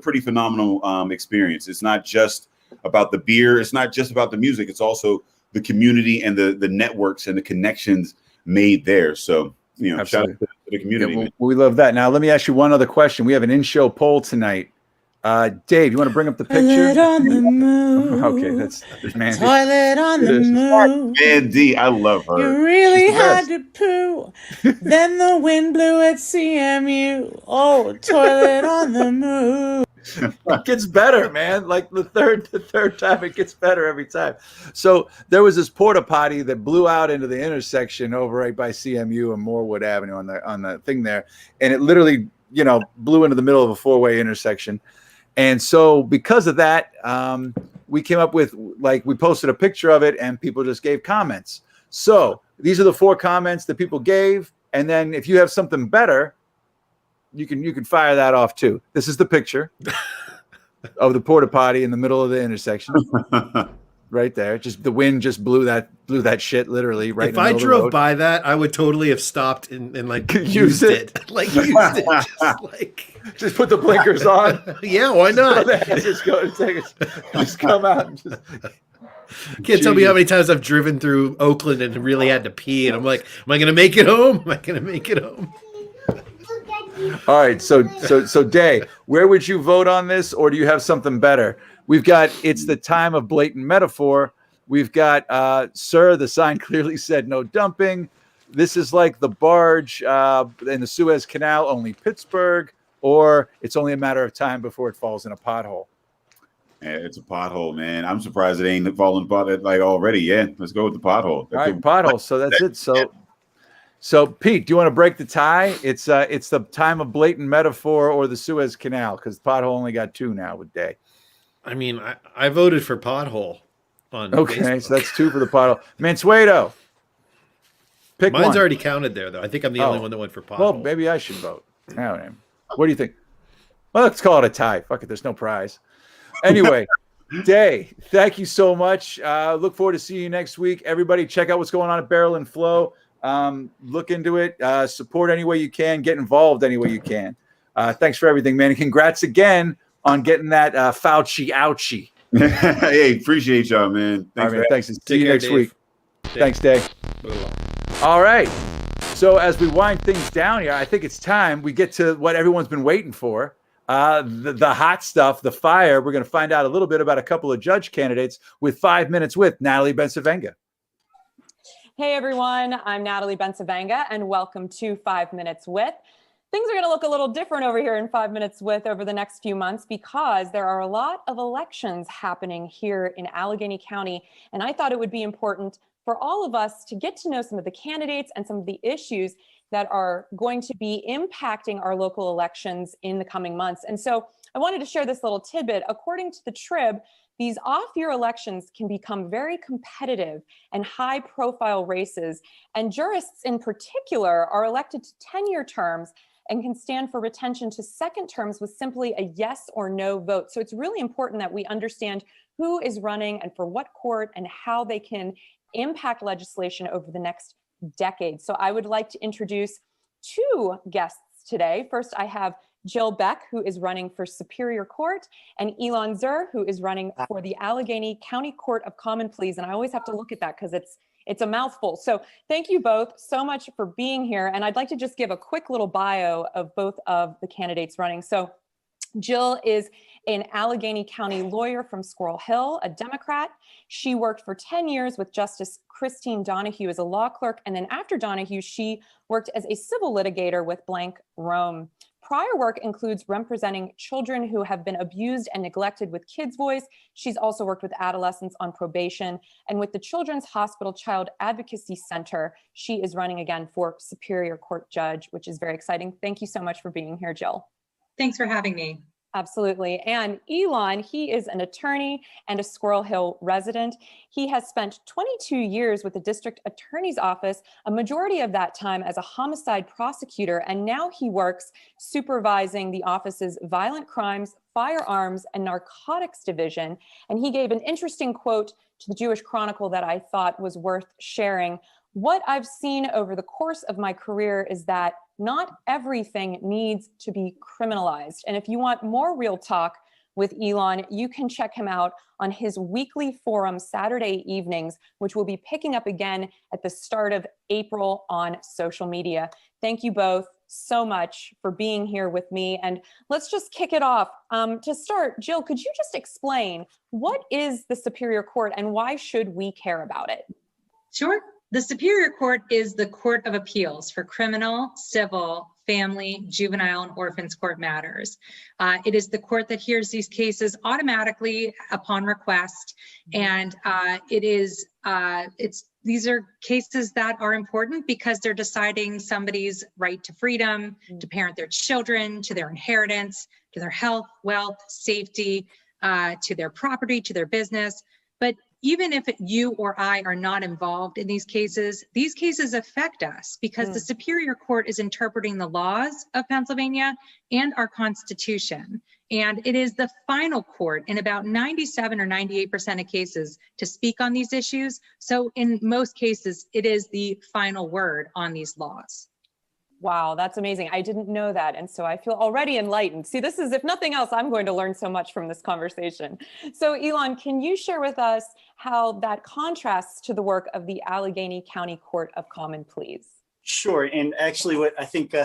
pretty phenomenal experience. It's not just about the beer, it's not just about the music, it's also the community and the networks and the connections made there. So shout out to the community. Yeah, we love that. Now, let me ask you one other question. We have an in-show poll tonight. Dave, you want to bring up the picture? Toilet on the move. Okay, that's man. Toilet on the move. Man, D, I love her. You really She's the had best. to poo. Then the wind blew at CMU. Oh, toilet on the move. It gets better, man. Like the third time, it gets better every time. So there was this porta potty that blew out into the intersection over right by CMU and Morewood Avenue on the thing there, and it literally, blew into the middle of a four-way intersection. And so because of that, we came up with, we posted a picture of it and people just gave comments. So these are the 4 comments that people gave. And then if you have something better, you can fire that off too. This is the picture of the porta potty in the middle of the intersection. Right there. Just the wind just blew that shit literally right. If I drove by that, I would totally have stopped and used it. Just put the blinkers on. Yeah, why not? just come out and just. Can't tell me how many times I've driven through Oakland and really had to pee, and I'm like, am I gonna make it home? Am I gonna make it home? All right, so Day, where would you vote on this, or do you have something better? We've got it's the time of blatant metaphor. We've got sir, the sign clearly said no dumping. This is like the barge in the Suez Canal, only Pittsburgh, or it's only a matter of time before it falls in a pothole. Yeah, it's a pothole, man. I'm surprised it ain't falling already. Yeah, let's go with the pothole. All right, pothole. So that's it. So Pete, do you want to break the tie? It's the time of blatant metaphor or the Suez Canal, because pothole only got 2 now with Day. I mean, I voted for pothole on Facebook. So that's 2 for the pothole. Mansueto, pick Mine's one. already counted there, though. I think I'm the only one that went for pothole. Well, maybe I should vote. What do you think? Well, let's call it a tie. Fuck it, there's no prize. Anyway, Day, thank you so much. Look forward to seeing you next week. Everybody, check out what's going on at Barrel and Flow. Look into it. Support any way you can. Get involved any way you can. Thanks for everything, man. And congrats again on getting that Fauci ouchie. Hey, appreciate y'all, man. Thanks. See you next week. Thanks, Day. All right. So as we wind things down here, I think it's time we get to what everyone's been waiting for. The hot stuff, the fire. We're going to find out a little bit about a couple of judge candidates with 5 Minutes with Natalie Bencivenga. Hey everyone, I'm Natalie Bencivenga and welcome to 5 Minutes With. Things are going to look a little different over here in 5 Minutes With over the next few months because there are a lot of elections happening here in Allegheny County, and I thought it would be important for all of us to get to know some of the candidates and some of the issues that are going to be impacting our local elections in the coming months. And so I wanted to share this little tidbit. According to the Trib, these off-year elections can become very competitive and high-profile races, and jurists in particular are elected to 10-year terms and can stand for retention to second terms with simply a yes or no vote. So it's really important that we understand who is running and for what court and how they can impact legislation over the next decade. So I would like to introduce 2 guests today. First, I have Jill Beck, who is running for Superior Court, and Ilan Zur, who is running for the Allegheny County Court of Common Pleas. And I always have to look at that because it's a mouthful. So thank you both so much for being here. And I'd like to just give a quick little bio of both of the candidates running. So Jill is an Allegheny County lawyer from Squirrel Hill, a Democrat. She worked for 10 years with Justice Christine Donahue as a law clerk. And then after Donahue, she worked as a civil litigator with Blank Rome. Prior work includes representing children who have been abused and neglected with Kids Voice. She's also worked with adolescents on probation. And with the Children's Hospital Child Advocacy Center, she is running again for Superior Court Judge, which is very exciting. Thank you so much for being here, Jill. Thanks for having me. Absolutely. And Ilan, he is an attorney and a Squirrel Hill resident. He has spent 22 years with the district attorney's office, a majority of that time as a homicide prosecutor, and now he works supervising the office's violent crimes, firearms, and narcotics division. And he gave an interesting quote to the Jewish Chronicle that I thought was worth sharing. What I've seen over the course of my career is that not everything needs to be criminalized. And if you want more real talk with Ilan, you can check him out on his weekly forum Saturday evenings, which will be picking up again at the start of April on social media. Thank you both so much for being here with me. And let's just kick it off. To start, Jill, could you just explain what is the Superior Court and why should we care about it? Sure. The Superior Court is the Court of Appeals for criminal, civil, family, juvenile, and orphans court matters. It is the court that hears these cases automatically upon request, and these are cases that are important because they're deciding somebody's right to freedom, to parent their children, to their inheritance, to their health, wealth, safety, to their property, to their business. But even if you or I are not involved in these cases affect us because the Superior Court is interpreting the laws of Pennsylvania and our Constitution. And it is the final court in about 97 or 98% of cases to speak on these issues. So in most cases, it is the final word on these laws. Wow, that's amazing. I didn't know that. And so I feel already enlightened. See, this is, if nothing else, I'm going to learn so much from this conversation. So Ilan, can you share with us how that contrasts to the work of the Allegheny County Court of Common Pleas? Sure. And actually what I think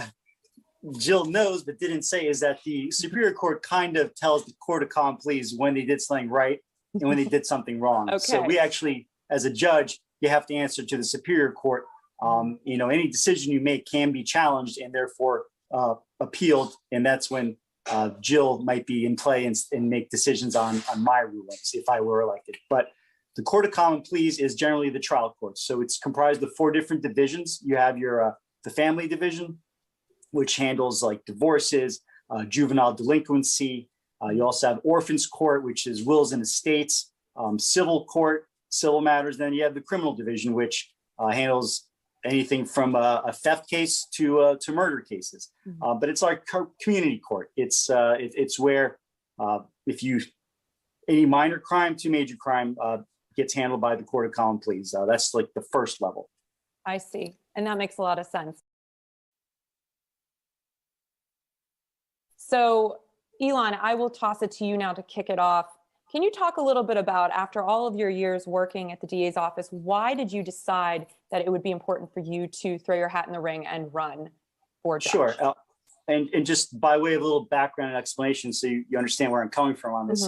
Jill knows but didn't say is that the Superior Court kind of tells the Court of Common Pleas when they did something right and when they did something wrong. Okay. So we actually, as a judge, you have to answer to the Superior Court. Any decision you make can be challenged and therefore appealed. And that's when Jill might be in play and make decisions on my rulings if I were elected. But the Court of Common Pleas is generally the trial court. So it's comprised of 4 different divisions. You have your the family division, which handles like divorces, juvenile delinquency. You also have orphans court, which is wills and estates, civil court, civil matters. Then you have the criminal division, which handles anything from a theft case to murder cases. But it's like community court. It's where if any minor crime to major crime gets handled by the Court of Common Pleas. That's like the first level. I see. And that makes a lot of sense. So Ilan, I will toss it to you now to kick it off. Can you talk a little bit about, after all of your years working at the DA's office, why did you decide that it would be important for you to throw your hat in the ring and run for judge? Sure. And just by way of a little background and explanation, so you understand where I'm coming from on this.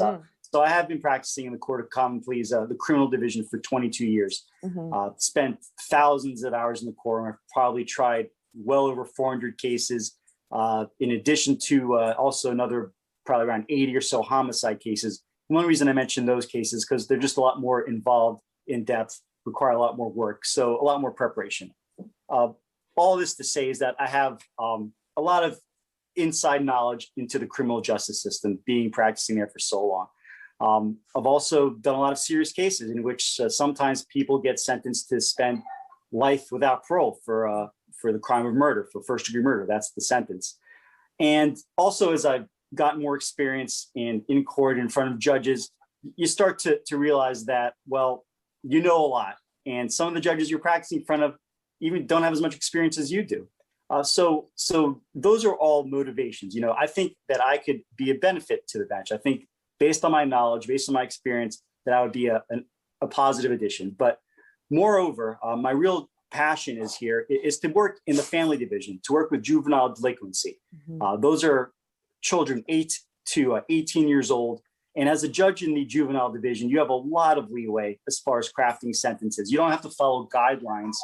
So I have been practicing in the Court of Common Pleas, the criminal division, for 22 years. Spent thousands of hours in the court. I've probably tried well over 400 cases, in addition to also another probably around 80 or so homicide cases. One reason I mentioned those cases because they're just a lot more involved, in depth, require a lot more work, so a lot more preparation. All this to say is that I have a lot of inside knowledge into the criminal justice system, being practicing there for so long. I've also done a lot of serious cases in which sometimes people get sentenced to spend life without parole for the crime of murder, for first-degree murder. That's the sentence. And also, as I've gotten more experience in court in front of judges, you start to realize that, well, you know a lot. And some of the judges you're practicing in front of even don't have as much experience as you do. So those are all motivations. I think that I could be a benefit to the bench. I think based on my knowledge, based on my experience, that I would be a positive addition. But moreover, my real passion is to work in the family division, to work with juvenile delinquency. Those are children 8 to 18 years old. And as a judge in the juvenile division, you have a lot of leeway as far as crafting sentences. You don't have to follow guidelines,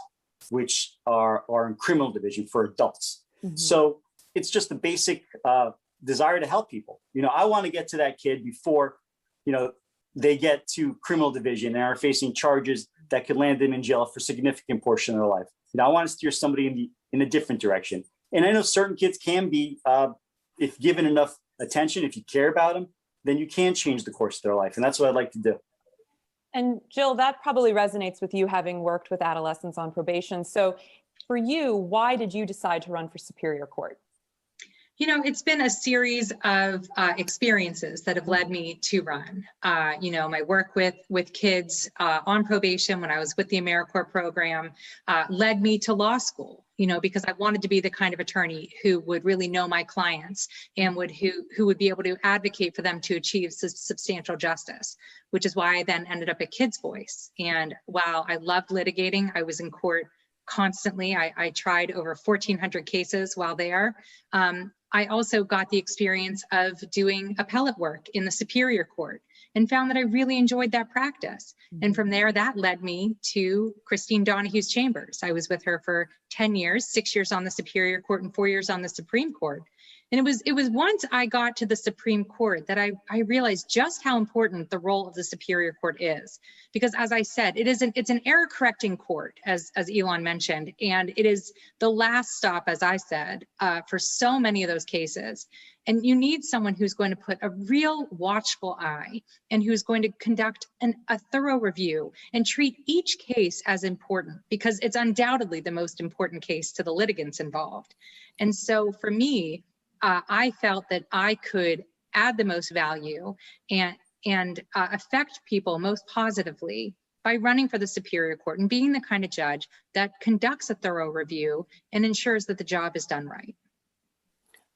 which are in criminal division for adults. So it's just a basic desire to help people. I want to get to that kid before, they get to criminal division and are facing charges that could land them in jail for a significant portion of their life. I want to steer somebody in a different direction. And I know certain kids can be, if given enough attention, if you care about them, then you can change the course of their life. And that's what I'd like to do. And Jill, that probably resonates with you, having worked with adolescents on probation. So for you, why did you decide to run for Superior Court? It's been a series of experiences that have led me to run. My work with kids on probation when I was with the AmeriCorps program led me to law school, because I wanted to be the kind of attorney who would really know my clients and who would be able to advocate for them to achieve substantial justice, which is why I then ended up at Kids Voice. And while I loved litigating, I was in court constantly. I tried over 1,400 cases while there. I also got the experience of doing appellate work in the Superior Court and found that I really enjoyed that practice. And from there, that led me to Christine Donahue's chambers. I was with her for 10 years, 6 years on the Superior Court and 4 years on the Supreme Court. And it was once I got to the Supreme Court that I realized just how important the role of the Superior Court is. Because as I said, it's an error correcting court, as Ilan mentioned, and it is the last stop, as I said, for so many of those cases. And you need someone who's going to put a real watchful eye and who's going to conduct a thorough review and treat each case as important, because it's undoubtedly the most important case to the litigants involved. And so for me, I felt that I could add the most value and affect people most positively by running for the Superior Court and being the kind of judge that conducts a thorough review and ensures that the job is done right.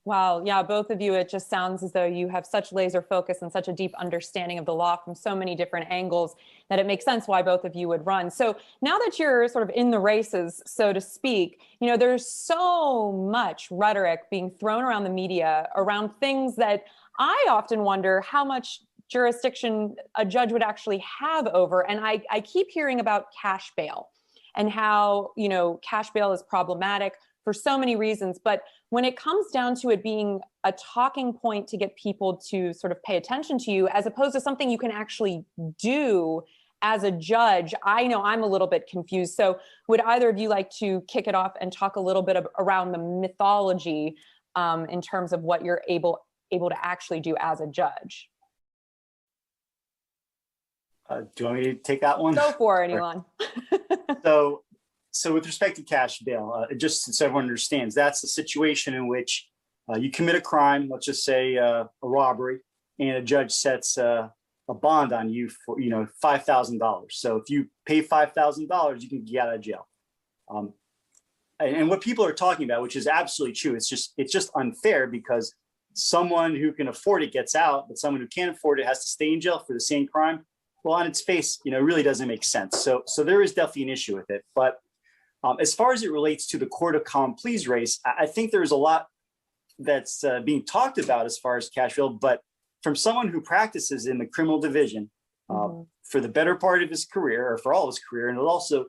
Wow. Yeah, both of you, it just sounds as though you have such laser focus and such a deep understanding of the law from so many different angles that it makes sense why both of you would run. So now that you're sort of in the races, so to speak, there's so much rhetoric being thrown around the media around things that I often wonder how much jurisdiction a judge would actually have over. And I keep hearing about cash bail and how, cash bail is problematic for so many reasons. But when it comes down to it being a talking point to get people to sort of pay attention to you, as opposed to something you can actually do as a judge, I know I'm a little bit confused. So would either of you like to kick it off and talk a little bit around the mythology in terms of what you're able to actually do as a judge? Do you want me to take that one? Go for it, Ilan. So with respect to cash bail, just so everyone understands, that's a situation in which you commit a crime, let's just say a robbery, and a judge sets a bond on you for $5,000. So if you pay $5,000, you can get out of jail. And what people are talking about, which is absolutely true, it's just unfair because someone who can afford it gets out, but someone who can't afford it has to stay in jail for the same crime. Well, on its face, it really doesn't make sense. So there is definitely an issue with it. But as far as it relates to the Court of Common Pleas race, I think there's a lot that's being talked about as far as cash bail, but from someone who practices in the criminal division for the better part of his career, or for all of his career, and will also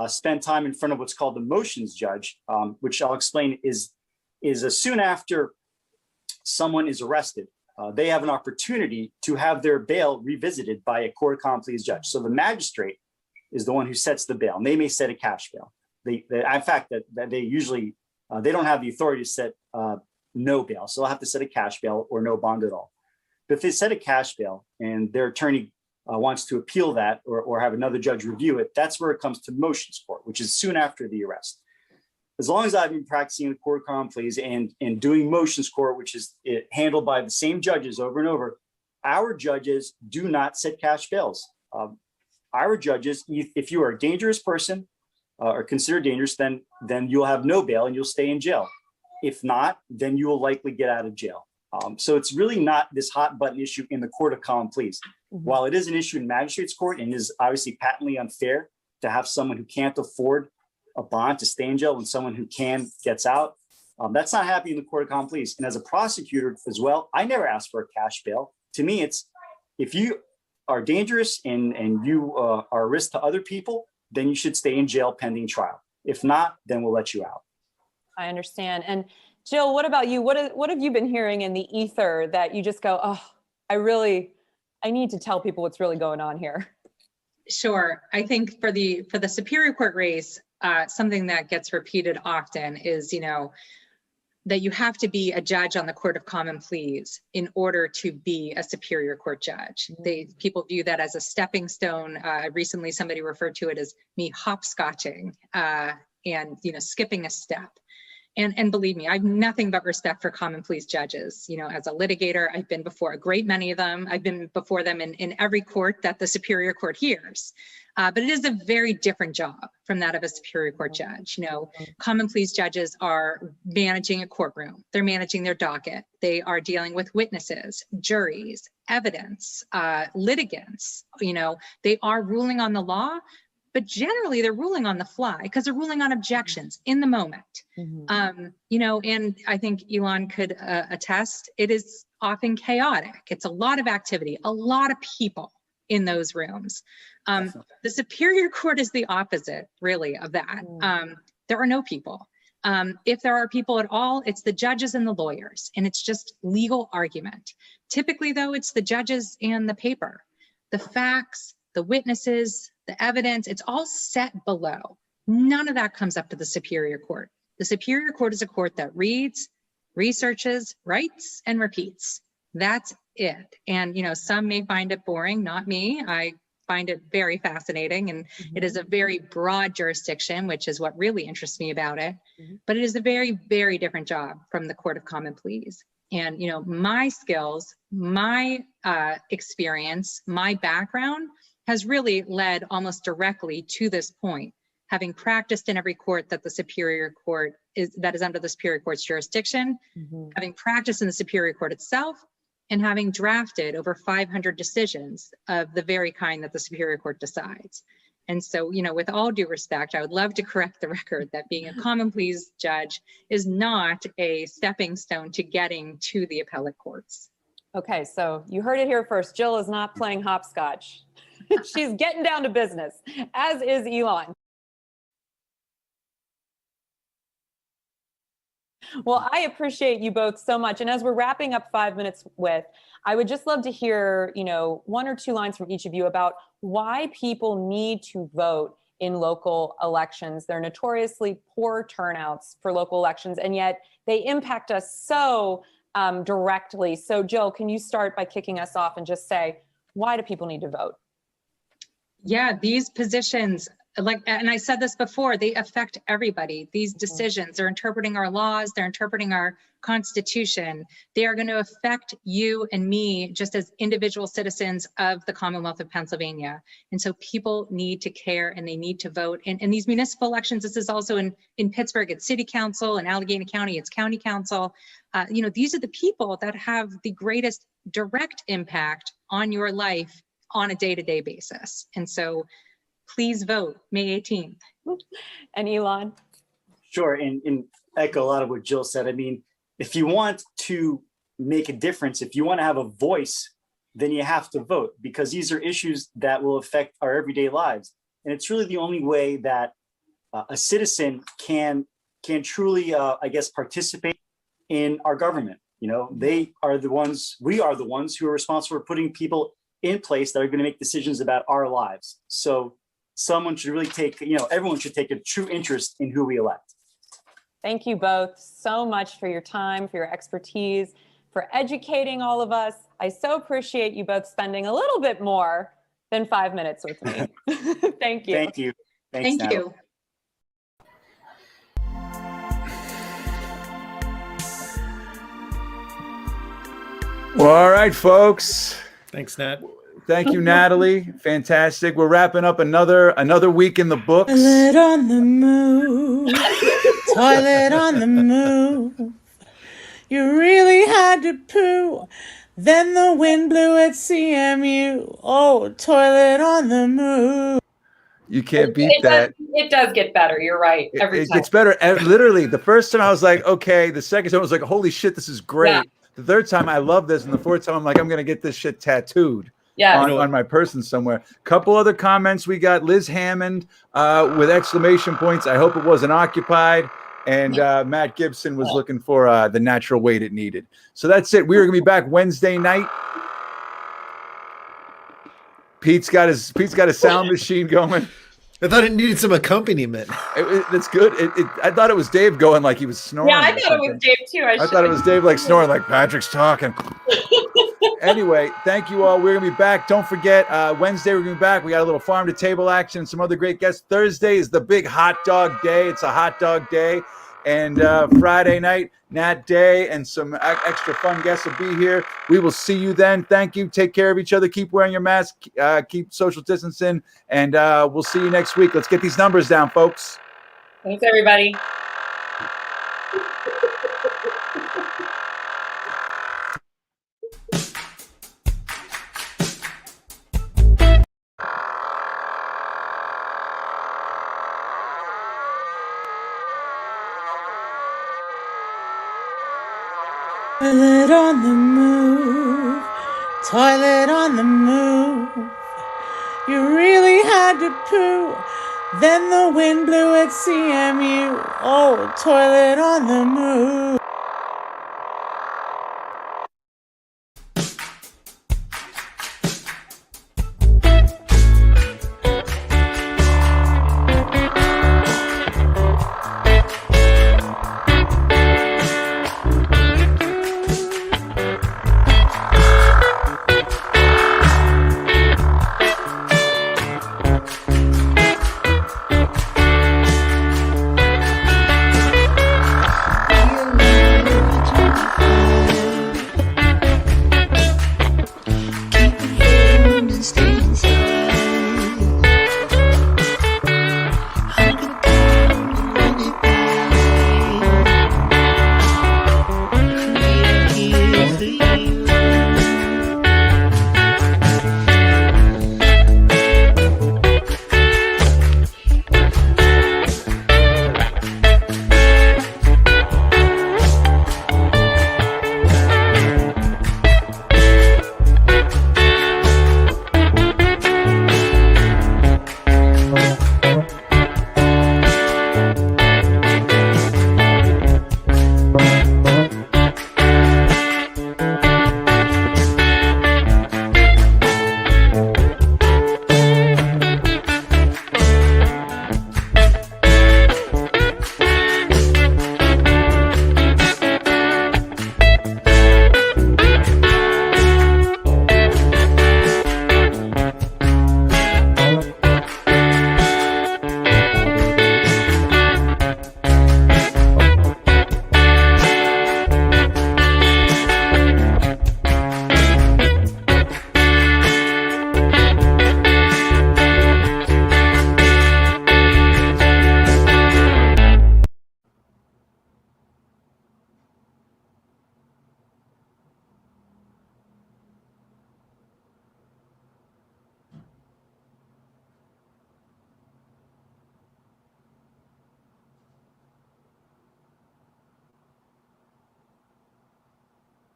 spend time in front of what's called the motions judge, which I'll explain is soon after someone is arrested, they have an opportunity to have their bail revisited by a Court of Common Pleas judge. So the magistrate is the one who sets the bail, and they may set a cash bail. In fact, that they usually, they don't have the authority to set no bail. So they'll have to set a cash bail or no bond at all. But if they set a cash bail and their attorney wants to appeal that or have another judge review it, that's where it comes to motions court, which is soon after the arrest. As long as I've been practicing in the Court of Common Pleas and doing motions court, which is handled by the same judges over and over, our judges do not set cash bails. Our judges, if you are a dangerous person, or considered dangerous, then you'll have no bail and you'll stay in jail. If not, then you will likely get out of jail. So it's really not this hot button issue in the Court of Common Pleas. While it is an issue in magistrate's court and is obviously patently unfair to have someone who can't afford a bond to stay in jail when someone who can gets out, that's not happening in the Court of Common Pleas. And as a prosecutor as well, I never ask for a cash bail. To me, it's if you are dangerous and you are a risk to other people, then you should stay in jail pending trial. If not, then we'll let you out. I understand. And Jill, what about you? What have you been hearing in the ether that you just go, oh, I need to tell people what's really going on here? Sure. I think for the Superior Court race, something that gets repeated often is, that you have to be a judge on the Court of Common Pleas in order to be a Superior Court judge. People view that as a stepping stone. Recently, somebody referred to it as me hopscotching and skipping a step. And believe me, I have nothing but respect for Common Pleas judges. As a litigator, I've been before a great many of them. I've been before them in every court that the Superior Court hears. But it is a very different job from that of a Superior Court judge. Common Pleas judges are managing a courtroom. They're managing their docket. They are dealing with witnesses, juries, evidence, litigants. They are ruling on the law, but generally they're ruling on the fly because they're ruling on objections in the moment. You know, and I think Ilan could attest, it is often chaotic. It's a lot of activity, a lot of people in those rooms. The Superior Court is the opposite, really, of that. There are no people. If there are people at all, it's the judges and the lawyers, and it's just legal argument. Typically, though, it's the judges and the paper. The facts, the witnesses, the evidence, it's all set below. None of that comes up to the Superior Court. The Superior Court is a court that reads, researches, writes, and repeats. That's it. And, you know, some may find it boring, not me. I find it very fascinating, and it is a very broad jurisdiction, which is what really interests me about it. But it is a very, very different job from the Court of Common Pleas. And, you know, my skills, my experience, my background has really led almost directly to this point, having practiced in every court that the Superior Court is under the Superior Court's jurisdiction, having practiced in the Superior Court itself, and having drafted over 500 decisions of the very kind that the Superior Court decides. And so, you know, with all due respect, I would love to correct the record that being a common pleas judge is not a stepping stone to getting to the appellate courts. Okay, so you heard it here first. Jill is not playing hopscotch. She's getting down to business, as is Ilan. Well, I appreciate you both so much. And as we're wrapping up 5 minutes with, I would just love to hear, you know, 1 or 2 lines from each of you about why people need to vote in local elections. They're notoriously poor turnouts for local elections, and yet they impact us so directly. So Jill, can you start by kicking us off and just say, why do people need to vote? Yeah, these positions, like, and I said this before, they affect everybody. These decisions, they're interpreting our laws, they're interpreting our Constitution. They are going to affect you and me just as individual citizens of the Commonwealth of Pennsylvania. And so people need to care and they need to vote. And these municipal elections, this is also in Pittsburgh, it's city council, in Allegheny County, it's county council. You know, these are the people that have the greatest direct impact on your life on a day-to-day basis. And so please vote May 18th. And Ilan? Sure, and echo a lot of what Jill said. I mean, if you want to make a difference, if you want to have a voice, then you have to vote, because these are issues that will affect our everyday lives. And it's really the only way that a citizen can truly, I guess, participate in our government. You know, they are the ones, we are the ones who are responsible for putting people in place that are going to make decisions about our lives. So someone should really take, you know, everyone should take a true interest in who we elect. Thank you both so much for your time, for your expertise, for educating all of us. I so appreciate you both spending a little bit more than 5 minutes with me. Thank you. Thank you. Thanks, Thank Natalie. you. Well, all right, folks. Thanks, Nat. Thank you, Natalie. Fantastic. We're wrapping up another week in the books. Toilet on the move. Toilet on the move. You really had to poo. Then the wind blew at CMU. Oh, toilet on the move. You can't beat that. It does get better. You're right. Every It time. gets better. Literally, the first time I was like, okay. The second time I was like, holy shit, this is great. Yeah. The third time I love this. And the fourth time I'm like, I'm going to get this shit tattooed. Yeah. On my person somewhere. Couple other comments. We got Liz Hammond with exclamation points. I hope it wasn't occupied. And Matt Gibson was looking for the natural weight it needed. So that's it. We are going to be back Wednesday night. Pete's got a sound machine going. I thought it needed some accompaniment. That's good. I thought it was Dave going like he was snoring. Yeah, I thought it was Dave too. I thought it was Dave like snoring like Patrick's talking. Anyway, thank you all. We're going to be back. Don't forget, Wednesday we're going to be back. We got a little farm to table action and some other great guests. Thursday is the big hot dog day. It's a hot dog day. And Friday night, Nat Day, and some extra fun guests will be here. We will see you then. Thank you. Take care of each other. Keep wearing your mask. Keep social distancing. And we'll see you next week. Let's get these numbers down, folks. Thanks, everybody. Toilet on the move, toilet on the move. You really had to poo, then the wind blew at CMU. Oh, toilet on the move.